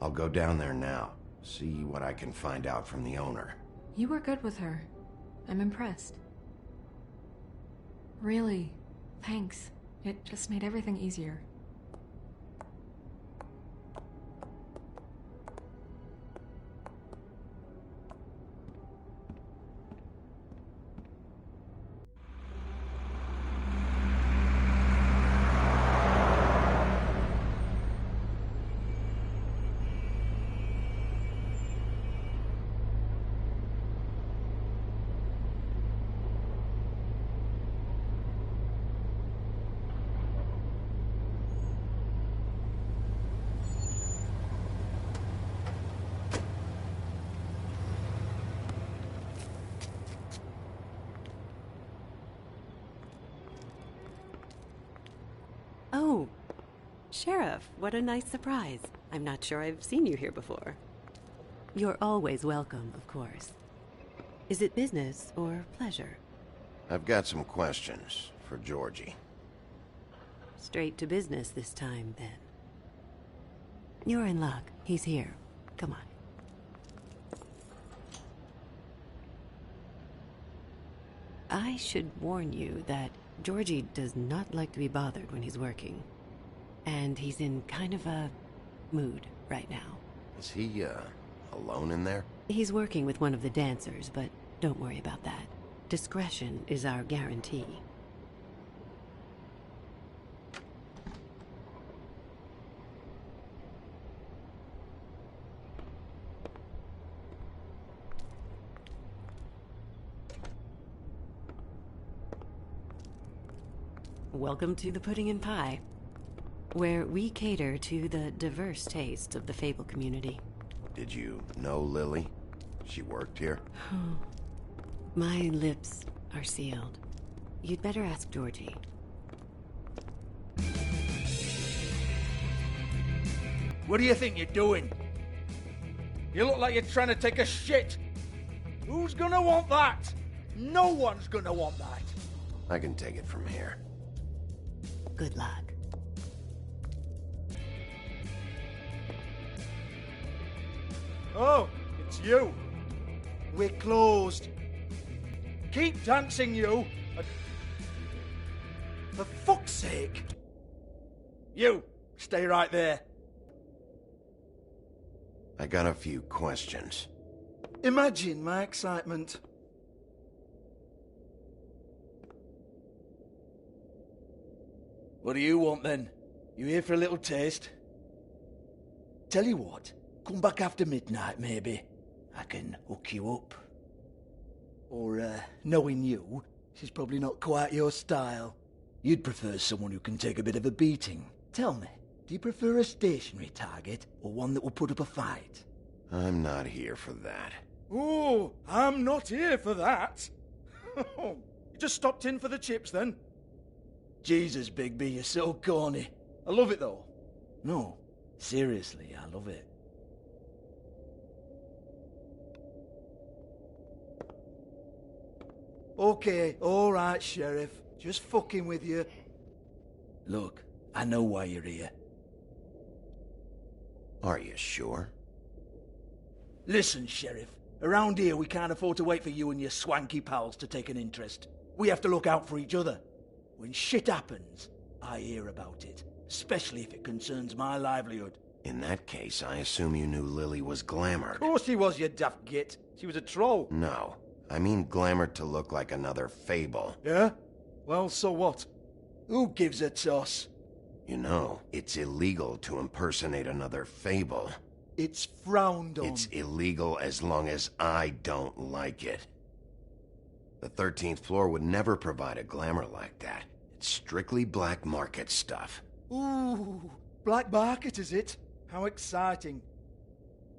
I'll go down there now. See what I can find out from the owner. You were good with her. I'm impressed. Really, thanks. It just made everything easier. Oh, Sheriff, what a nice surprise. I'm not sure I've seen you here before. You're always welcome, of course. Is it business or pleasure? I've got some questions for Georgie. Straight to business this time, then. You're in luck. He's here. Come on. I should warn you that Georgie does not like to be bothered when he's working. And he's in kind of a mood right now. Is he, alone in there? He's working with one of the dancers, but don't worry about that. Discretion is our guarantee. Welcome to the Pudding and Pie, where we cater to the diverse tastes of the Fable community. Did you know Lily? She worked here? My lips are sealed. You'd better ask Georgie. What do you think you're doing? You look like you're trying to take a shit. Who's gonna want that? No one's gonna want that. I can take it from here. Good luck. Oh, it's you. We're closed. Keep dancing, you. For fuck's sake! You, stay right there. I got a few questions. Imagine my excitement. What do you want then? You here for a little taste? Tell you what, come back after midnight maybe. I can hook you up. Or, knowing you, she's probably not quite your style. You'd prefer someone who can take a bit of a beating. Tell me, do you prefer a stationary target, or one that will put up a fight? I'm not here for that. Oh, I'm not here for that. You just stopped in for the chips then? Jesus, Bigby, you're so corny. I love it though. No, seriously, I love it. Okay, alright, Sheriff. Just fucking with you. Look, I know why you're here. Are you sure? Listen, Sheriff. Around here, we can't afford to wait for you and your swanky pals to take an interest. We have to look out for each other. When shit happens, I hear about it. Especially if it concerns my livelihood. In that case, I assume you knew Lily was glamored. Of course she was, you daft git. She was a troll. No. I mean glamored to look like another fable. Yeah? Well, so what? Who gives a toss? You know, it's illegal to impersonate another fable. It's frowned on. It's illegal as long as I don't like it. The 13th floor would never provide a glamour like that. It's strictly black market stuff. Ooh, black market is it? How exciting.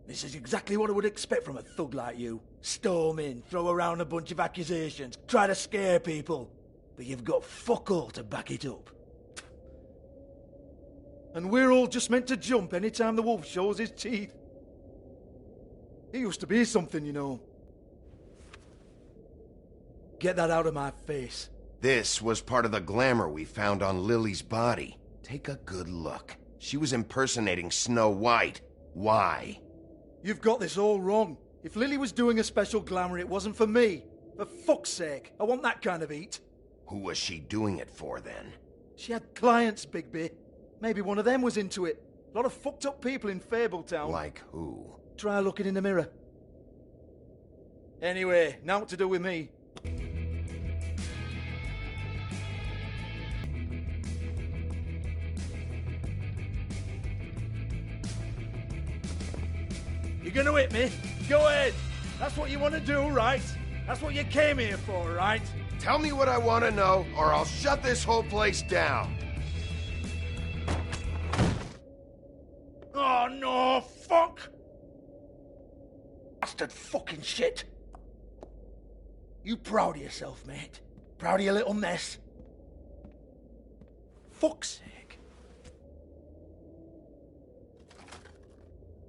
This is exactly what I would expect from a thug like you. Storm in, throw around a bunch of accusations, try to scare people. But you've got fuck all to back it up. And we're all just meant to jump any time the wolf shows his teeth. He used to be something, you know. Get that out of my face. This was part of the glamour we found on Lily's body. Take a good look. She was impersonating Snow White. Why? You've got this all wrong. If Lily was doing a special glamour, it wasn't for me. For fuck's sake, I want that kind of eat. Who was she doing it for, then? She had clients, Bigby. Maybe one of them was into it. A lot of fucked up people in Fabletown. Like who? Try looking in the mirror. Anyway, now what to do with me? You gonna hit me? Go ahead. That's what you want to do, right? That's what you came here for, right? Tell me what I want to know, or I'll shut this whole place down. Oh, no, fuck! Bastard fucking shit! You proud of yourself, mate? Proud of your little mess? Fuck's sake.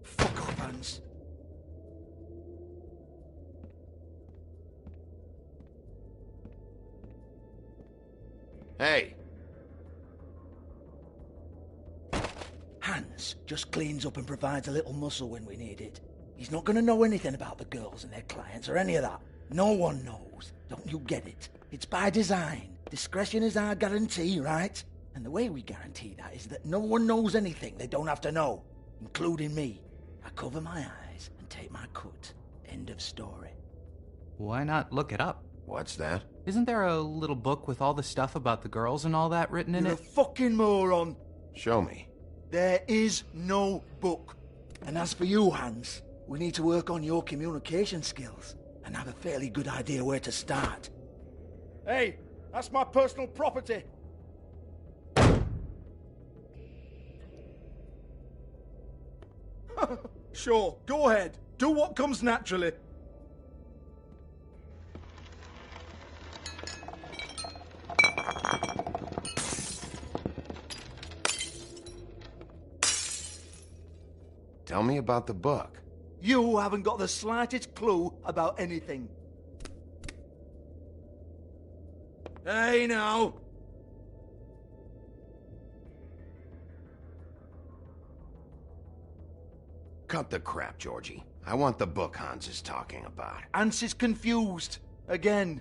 Fuck off, Hans. Hey. Hans just cleans up and provides a little muscle when we need it. He's not going to know anything about the girls and their clients or any of that. No one knows. Don't you get it? It's by design. Discretion is our guarantee, right? And the way we guarantee that is that no one knows anything they don't have to know, including me. I cover my eyes and take my cut. End of story. Why not look it up? What's that? Isn't there a little book with all the stuff about the girls and all that written in You're it? a fucking moron. Show me. There is no book. And as for you, Hans, we need to work on your communication skills and have a fairly good idea where to start. Hey, that's my personal property. Sure, go ahead. Do what comes naturally. Tell me about the book. You haven't got the slightest clue about anything. Hey, now. Cut the crap, Georgie. I want the book Hans is talking about. Hans is confused. Again.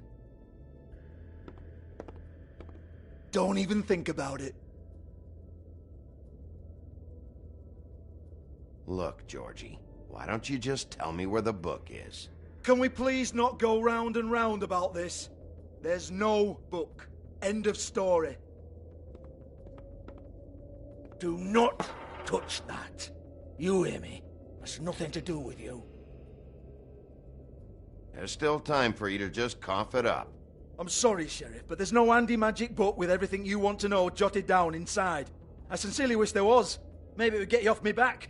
Don't even think about it. Look, Georgie, why don't you just tell me where the book is? Can we please not go round and round about this? There's no book. End of story. Do not touch that. You hear me? That's nothing to do with you. There's still time for you to just cough it up. I'm sorry, Sheriff, but there's no handy magic book with everything you want to know jotted down inside. I sincerely wish there was. Maybe it would get you off me back.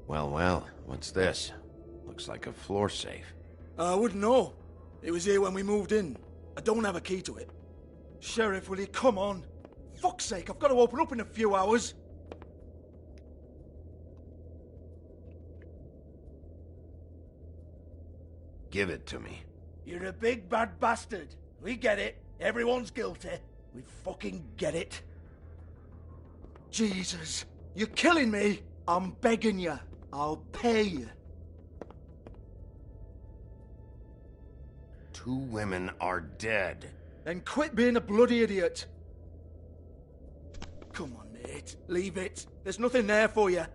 Well, what's this? Looks like a floor safe. I wouldn't know. It was here when we moved in. I don't have a key to it. Sheriff, will you come on? Fuck's sake, I've got to open up in a few hours. Give it to me. You're a big bad bastard. We get it. Everyone's guilty. We fucking get it. Jesus, you're killing me. I'm begging you. I'll pay you. 2 women are dead. Then quit being a bloody idiot. Come on, mate. Leave it. There's nothing there for you.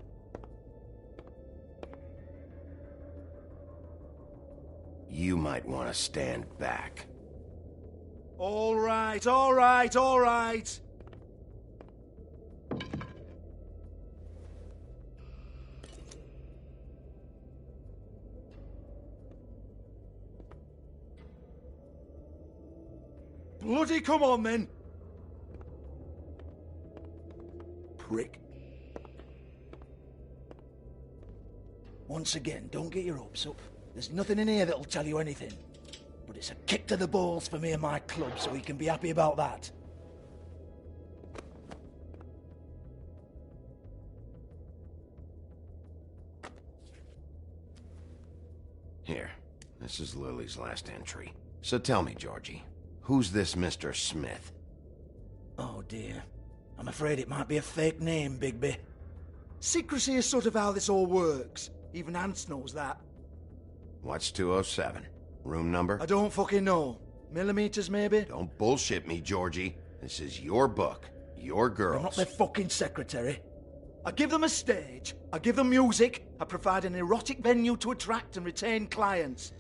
You might want to stand back. All right, all right, all right. Bloody come on, then. Prick. Once again, don't get your hopes up. There's nothing in here that'll tell you anything. But it's a kick to the balls for me and my club, so he can be happy about that. Here, this is Lily's last entry. So tell me, Georgie, who's this Mr. Smith? Oh dear. I'm afraid it might be a fake name, Bigby. Secrecy is sort of how this all works. Even Ants knows that. What's 207? Room number? I don't fucking know. Millimeters, maybe? Don't bullshit me, Georgie. This is your book. Your girls. I'm not their fucking secretary. I give them a stage. I give them music. I provide an erotic venue to attract and retain clients.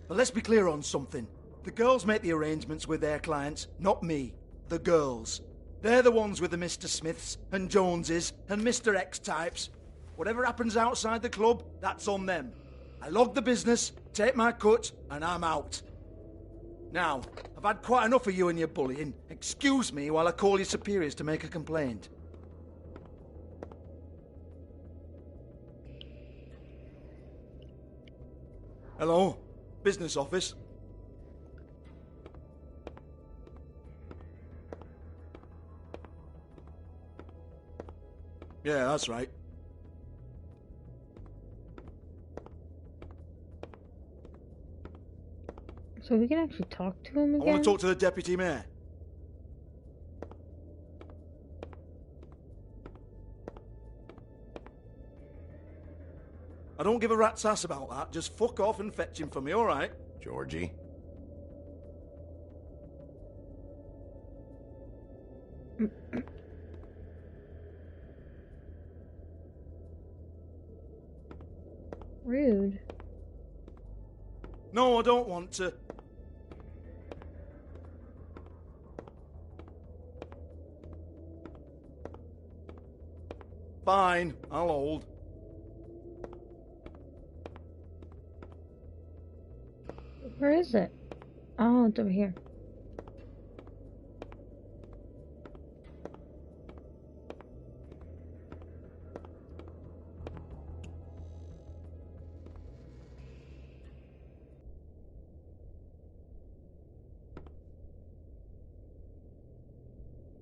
But let's be clear on something. The girls make the arrangements with their clients, not me. The girls. They're the ones with the Mr. Smiths and Joneses and Mr. X types. Whatever happens outside the club, that's on them. I log the business, take my cut, and I'm out. Now, I've had quite enough of you and your bullying. Excuse me while I call your superiors to make a complaint. Hello? Business office? Yeah, that's right. So we can actually talk to him again? I want to talk to the deputy mayor. I don't give a rat's ass about that. Just fuck off and fetch him for me, alright? Georgie? Rude. No, I don't want to. Fine, I'll hold. Where is it? Oh, it's over here.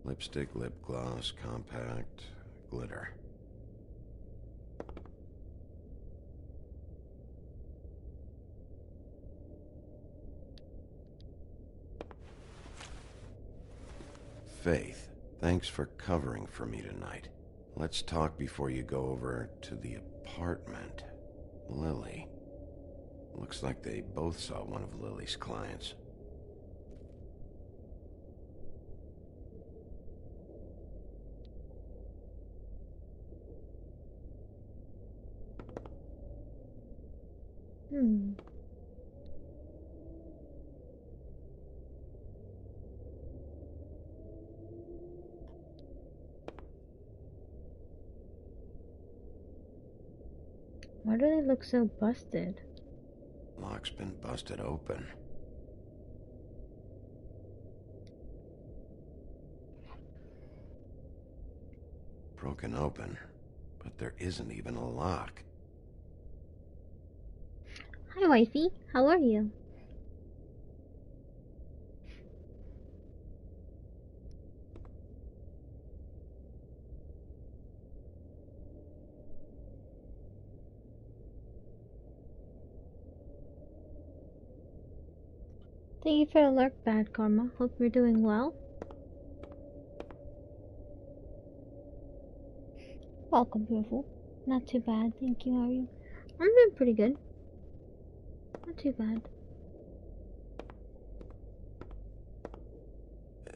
Lipstick, lip gloss, compact, glitter. Faith, thanks for covering for me tonight. Let's talk before you go over to the apartment. Lily. Looks like they both saw one of Lily's clients. Why do they look so busted? Lock's been busted open. Broken open, but there isn't even a lock. Hi, wifey. How are you? Thank you for the lurk, Bad Karma. Hope you're doing well. Welcome, beautiful. Not too bad, thank you. How are you? I'm doing pretty good. Not too bad.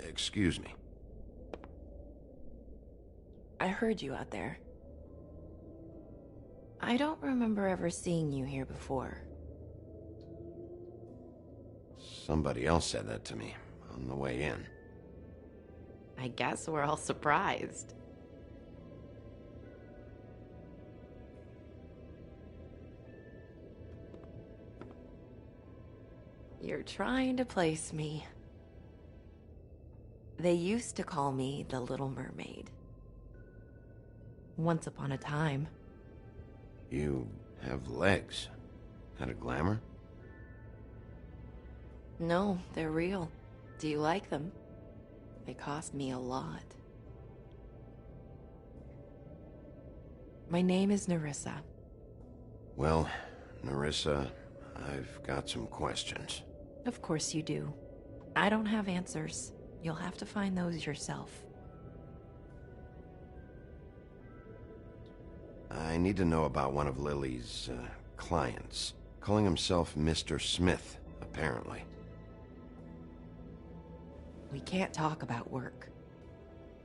Excuse me. I heard you out there. I don't remember ever seeing you here before. Somebody else said that to me on the way in. I guess we're all surprised. You're trying to place me. They used to call me the Little Mermaid. Once upon a time. You have legs. Had a glamour? No, they're real. Do you like them? They cost me a lot. My name is Nerissa. Well, Nerissa, I've got some questions. Of course you do. I don't have answers. You'll have to find those yourself. I need to know about one of Lily's, clients. Calling himself Mr. Smith, apparently. We can't talk about work.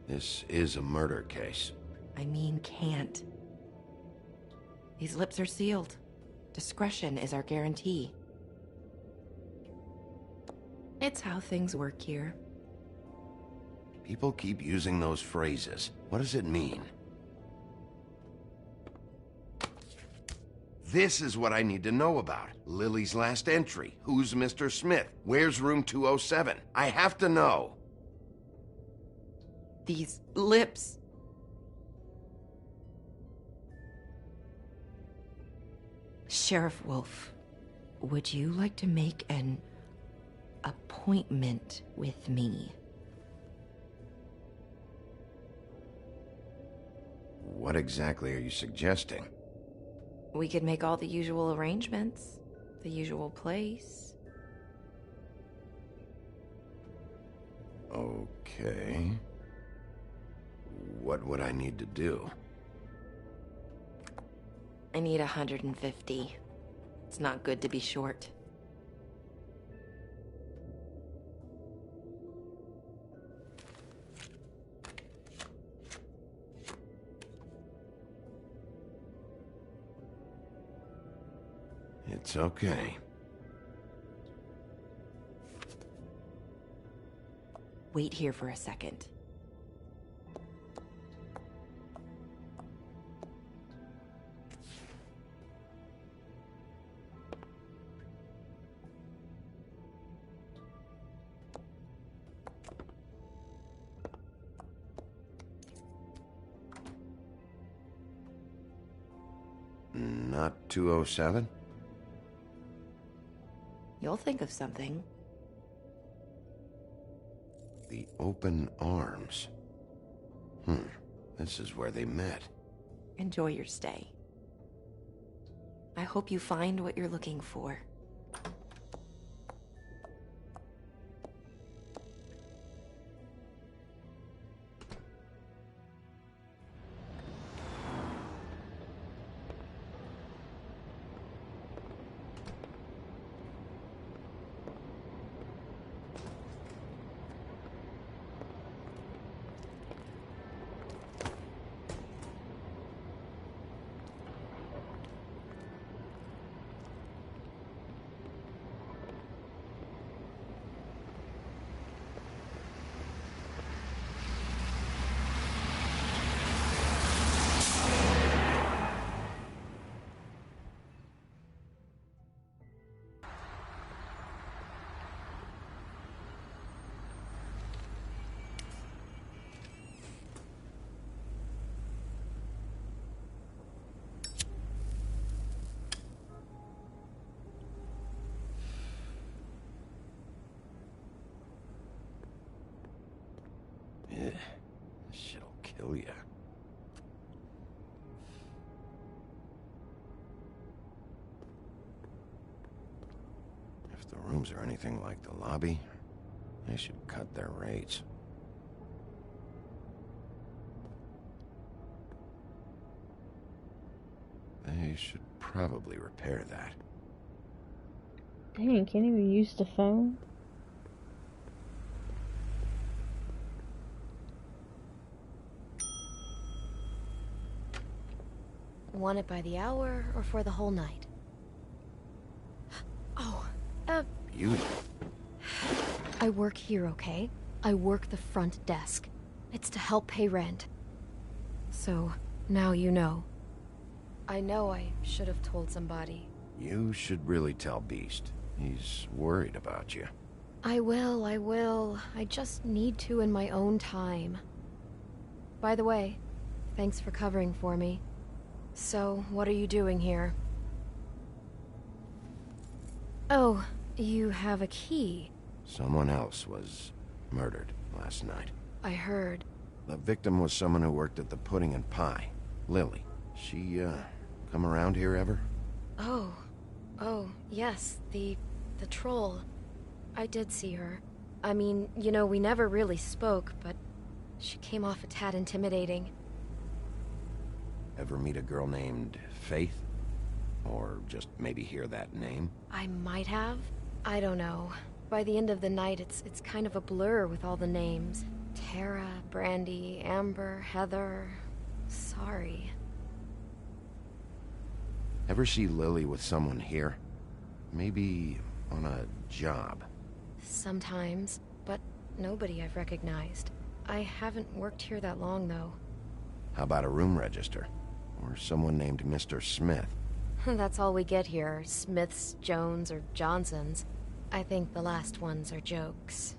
This is a murder case. I mean can't. These lips are sealed. Discretion is our guarantee. It's how things work here. People keep using those phrases. What does it mean? This is what I need to know about. Lily's last entry. Who's Mr. Smith? Where's room 207? I have to know. These lips. Sheriff Wolf, would you like to make an appointment with me? What exactly are you suggesting? We could make all the usual arrangements. The usual place. Okay. What would I need to do? I need 150. It's not good to be short. It's okay. Wait here for a second. Not 207? You'll think of something. The open arms. This is where they met. Enjoy your stay. I hope you find what you're looking for. Ugh, this shit'll kill you. If the rooms are anything like the lobby, they should cut their rates. They should probably repair that. Dang, can't even use the phone? Want it by the hour or for the whole night? Oh, Beauty. I work here, okay? I work the front desk. It's to help pay rent. So, now you know. I know I should have told somebody. You should really tell Beast. He's worried about you. I will. I just need to in my own time. By the way, thanks for covering for me. So, what are you doing here? Oh, you have a key. Someone else was murdered last night. I heard. The victim was someone who worked at the Pudding and Pie. Lily. She, come around here ever? Oh, yes, the troll. I did see her. I mean, you know, we never really spoke, but she came off a tad intimidating. Ever meet a girl named Faith? Or just maybe hear that name? I might have. I don't know. By the end of the night, it's kind of a blur with all the names. Tara, Brandy, Amber, Heather... Sorry. Ever see Lily with someone here? Maybe on a job? Sometimes, but nobody I've recognized. I haven't worked here that long, though. How about a room register? Or someone named Mr. Smith? That's all we get here. Smiths, Jones, or Johnsons. I think the last ones are jokes.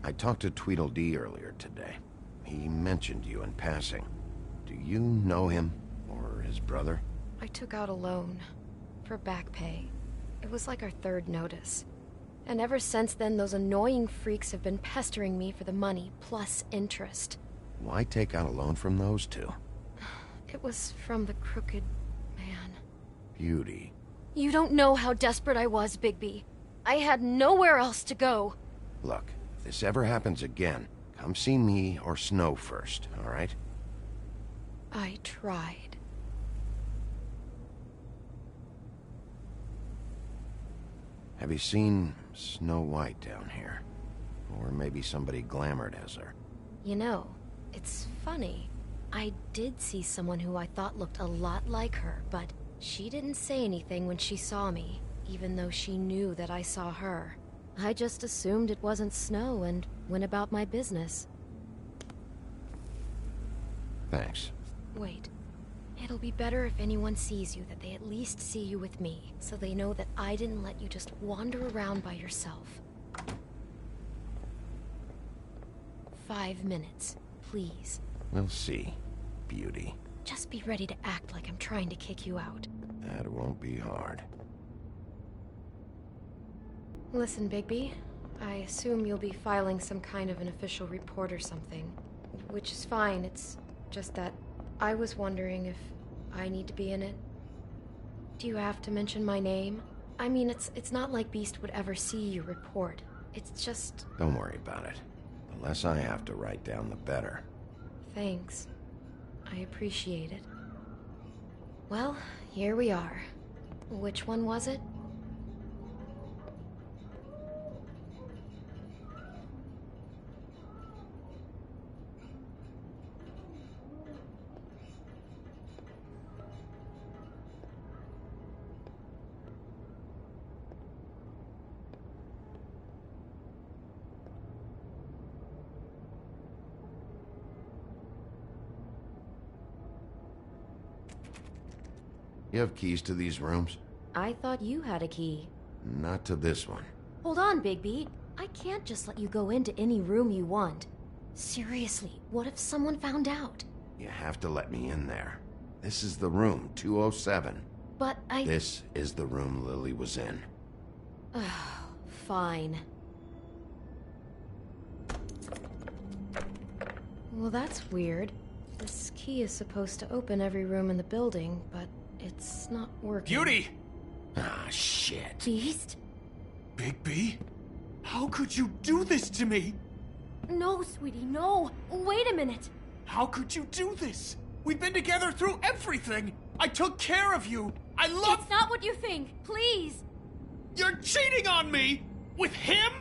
I talked to Tweedledee earlier today. He mentioned you in passing. Do you know him? Or his brother? I took out a loan. For back pay. It was like our third notice. And ever since then, those annoying freaks have been pestering me for the money, plus interest. Why take out a loan from those two? It was from the crooked man. Beauty. You don't know how desperate I was, Bigby. I had nowhere else to go. Look, if this ever happens again, come see me or Snow first, all right? I tried. Have you seen Snow White down here? Or maybe somebody glamored as her? You know, it's funny. I did see someone who I thought looked a lot like her, but she didn't say anything when she saw me, even though she knew that I saw her. I just assumed it wasn't Snow and went about my business. Thanks. Wait. It'll be better if anyone sees you that they at least see you with me, so they know that I didn't let you just wander around by yourself. 5 minutes, please. We'll see, Beauty. Just be ready to act like I'm trying to kick you out. That won't be hard. Listen, Bigby. I assume you'll be filing some kind of an official report or something. Which is fine, it's just that I was wondering if I need to be in it. Do you have to mention my name? I mean, it's not like Beast would ever see your report. It's just... Don't worry about it. The less I have to write down, the better. Thanks. I appreciate it. Well, here we are. Which one was it? You have keys to these rooms? I thought you had a key. Not to this one. Hold on, Bigby. I can't just let you go into any room you want. Seriously, what if someone found out? You have to let me in there. This is the room, 207. But I... This is the room Lily was in. Fine. Well, that's weird. This key is supposed to open every room in the building, but it's not working. Beauty! Ah, shit. Beast? Bigby? How could you do this to me? No, sweetie, no. Wait a minute. How could you do this? We've been together through everything. I took care of you. I love... It's not what you think. Please. You're cheating on me! With him?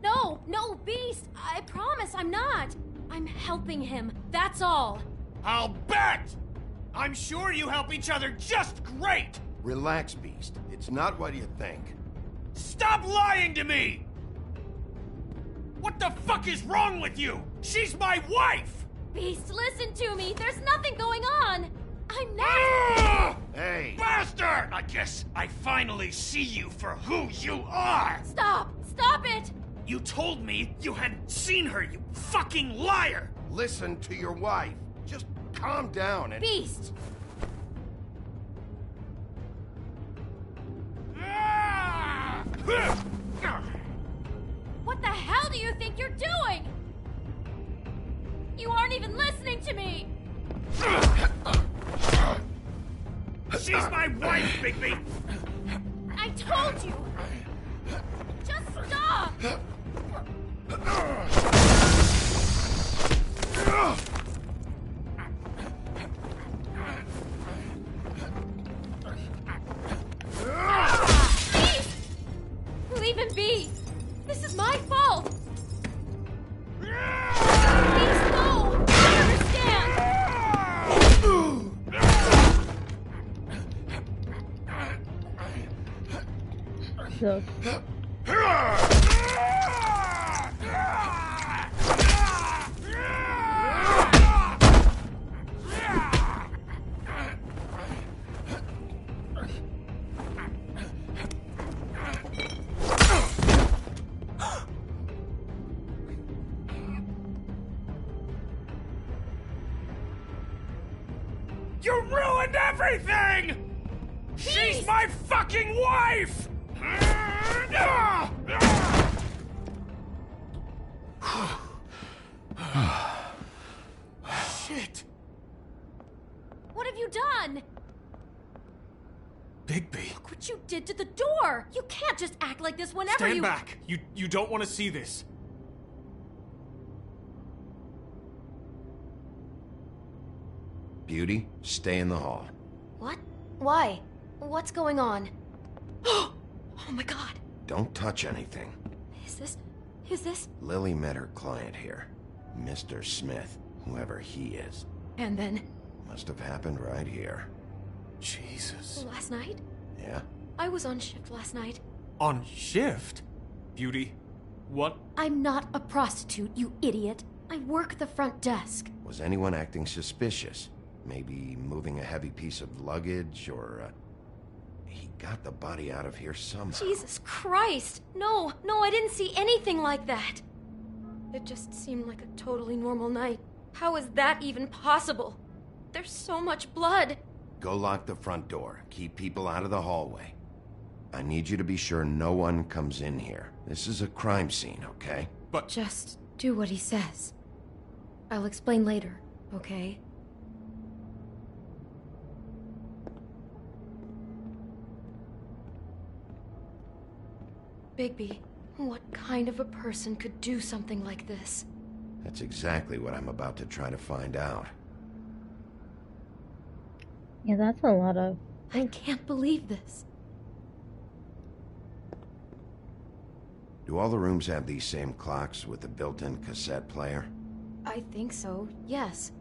No, Beast. I promise I'm not. I'm helping him. That's all. I'll bet! I'm sure you help each other just great! Relax, Beast. It's not what you think. Stop lying to me! What the fuck is wrong with you? She's my wife! Beast, listen to me. There's nothing going on. I'm not... Hey! Bastard! I guess I finally see you for who you are! Stop! Stop it! You told me you hadn't seen her, you fucking liar! Listen to your wife. Just calm down and... Beast! What the hell do you think you're doing? You aren't even listening to me! She's my wife, Bigby! I told you! Just stop! Please! Leave him be! This is my fault! Please, no! I understand! So. You ruined everything! She's my fucking wife! Shit! What have you done? Bigby. Look what you did to the door! You can't just act like this whenever Stand you- back! You don't want to see this. Beauty, stay in the hall. What? Why? What's going on? Oh my god. Don't touch anything. Is this? Lily met her client here. Mr. Smith, whoever he is. And then? Must have happened right here. Jesus. Last night? Yeah? I was on shift last night. On shift? Beauty, what? I'm not a prostitute, you idiot. I work the front desk. Was anyone acting suspicious? Maybe moving a heavy piece of luggage, or, he got the body out of here somehow. Jesus Christ! No, I didn't see anything like that. It just seemed like a totally normal night. How is that even possible? There's so much blood. Go lock the front door. Keep people out of the hallway. I need you to be sure no one comes in here. This is a crime scene, okay? But... Just do what he says. I'll explain later, okay? Bigby, what kind of a person could do something like this? That's exactly what I'm about to try to find out. Yeah, that's a lot of... I can't believe this. Do all the rooms have these same clocks with the built-in cassette player? I think so, yes.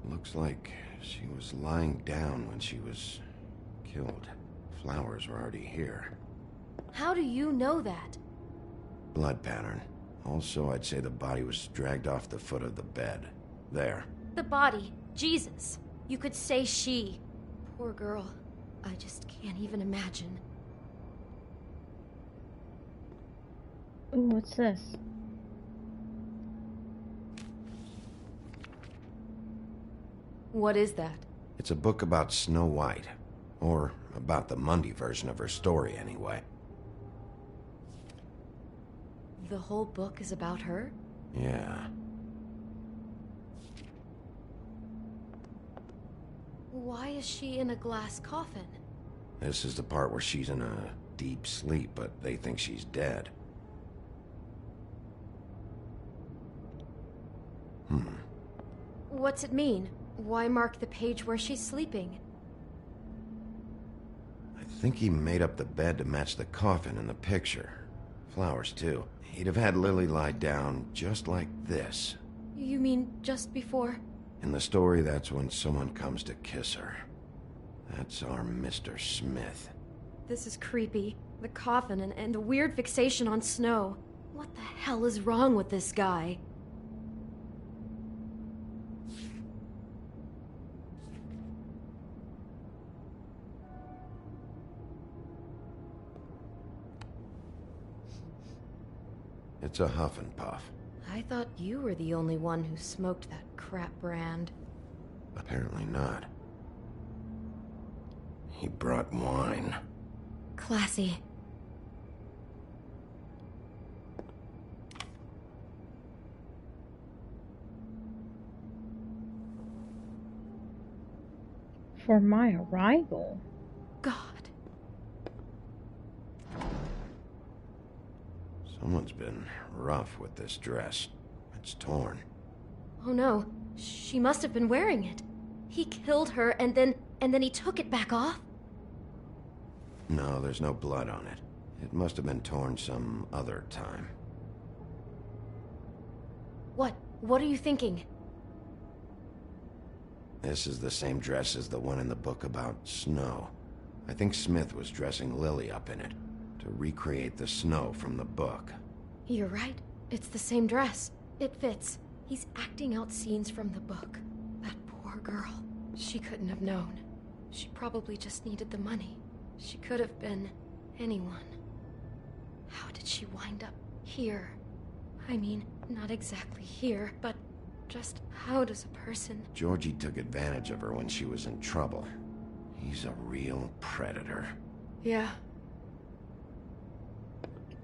Looks like she was lying down when she was killed. Flowers were already here. How do you know that? Blood pattern. Also, I'd say the body was dragged off the foot of the bed. There. The body. Jesus. You could say she. Poor girl. I just can't even imagine. Ooh, what's this? What is that? It's a book about Snow White. Or about the Mundy version of her story, anyway. The whole book is about her? Yeah. Why is she in a glass coffin? This is the part where she's in a deep sleep, but they think she's dead. What's it mean? Why mark the page where she's sleeping? I think he made up the bed to match the coffin in the picture. Flowers, too. He'd have had Lily lie down just like this. You mean just before? In the story, that's when someone comes to kiss her. That's our Mr. Smith. This is creepy. The coffin and the weird fixation on Snow. What the hell is wrong with this guy? It's a huff and puff. I thought you were the only one who smoked that crap brand. Apparently not. He brought wine. Classy. For my arrival. God. Someone's been rough with this dress. It's torn. Oh no, she must have been wearing it. He killed her and then he took it back off? No, there's no blood on it. It must have been torn some other time. What are you thinking? This is the same dress as the one in the book about Snow. I think Smith was dressing Lily up in it, to recreate the Snow from the book. You're right. It's the same dress. It fits. He's acting out scenes from the book. That poor girl. She couldn't have known. She probably just needed the money. She could have been anyone. How did she wind up here? I mean, not exactly here, but just how does a person... Georgie took advantage of her when she was in trouble. He's a real predator. Yeah.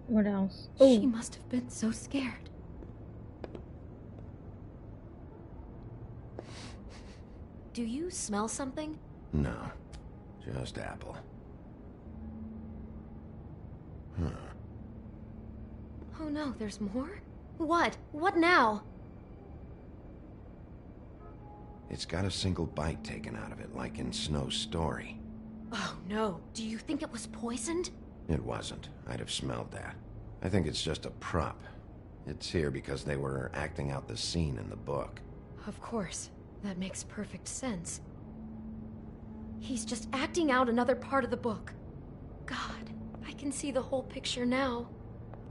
What else? She must have been so scared. Do you smell something? No, just apple. Huh. Oh no, there's more? What? What now? It's got a single bite taken out of it, like in Snow's story. Oh no, do you think it was poisoned? It wasn't. I'd have smelled that. I think it's just a prop. It's here because they were acting out the scene in the book. Of course. That makes perfect sense. He's just acting out another part of the book. God, I can see the whole picture now.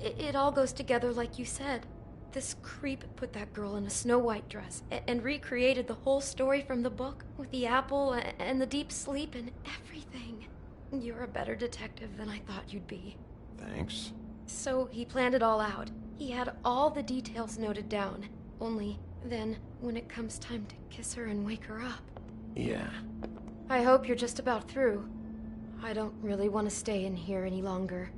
It all goes together like you said. This creep put that girl in a Snow White dress and recreated the whole story from the book with the apple and the deep sleep and everything. You're a better detective than I thought you'd be. Thanks. So he planned it all out. He had all the details noted down. Only then, when it comes time to kiss her and wake her up... Yeah. I hope you're just about through. I don't really want to stay in here any longer.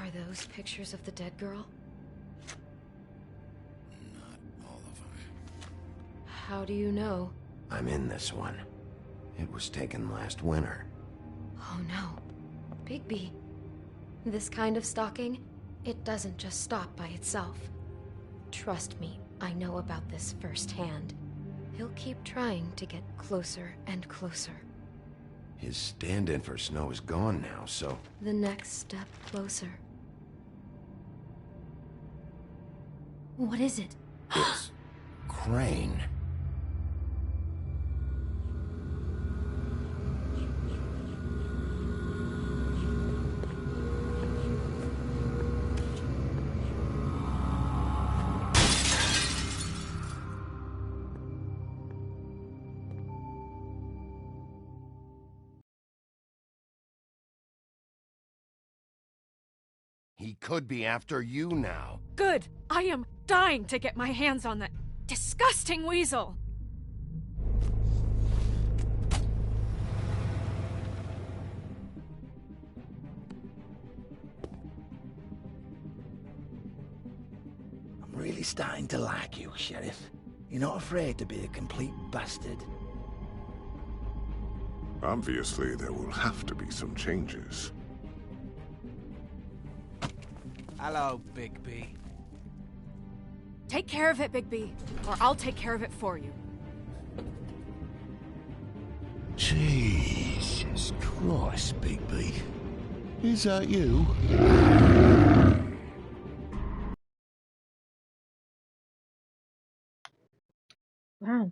Are those pictures of the dead girl? Not all of them. How do you know? I'm in this one. It was taken last winter. Oh no. Bigby. This kind of stalking, it doesn't just stop by itself. Trust me, I know about this firsthand. He'll keep trying to get closer and closer. His stand-in for Snow is gone now, so... The next step closer. What is it? It's... Crane. He could be after you now. Good! I am dying to get my hands on that disgusting weasel! I'm really starting to like you, Sheriff. You're not afraid to be a complete bastard. Obviously, there will have to be some changes. Hello, Bigby. Take care of it, Bigby, or I'll take care of it for you. Jesus Christ, Bigby. Is that you? Wow.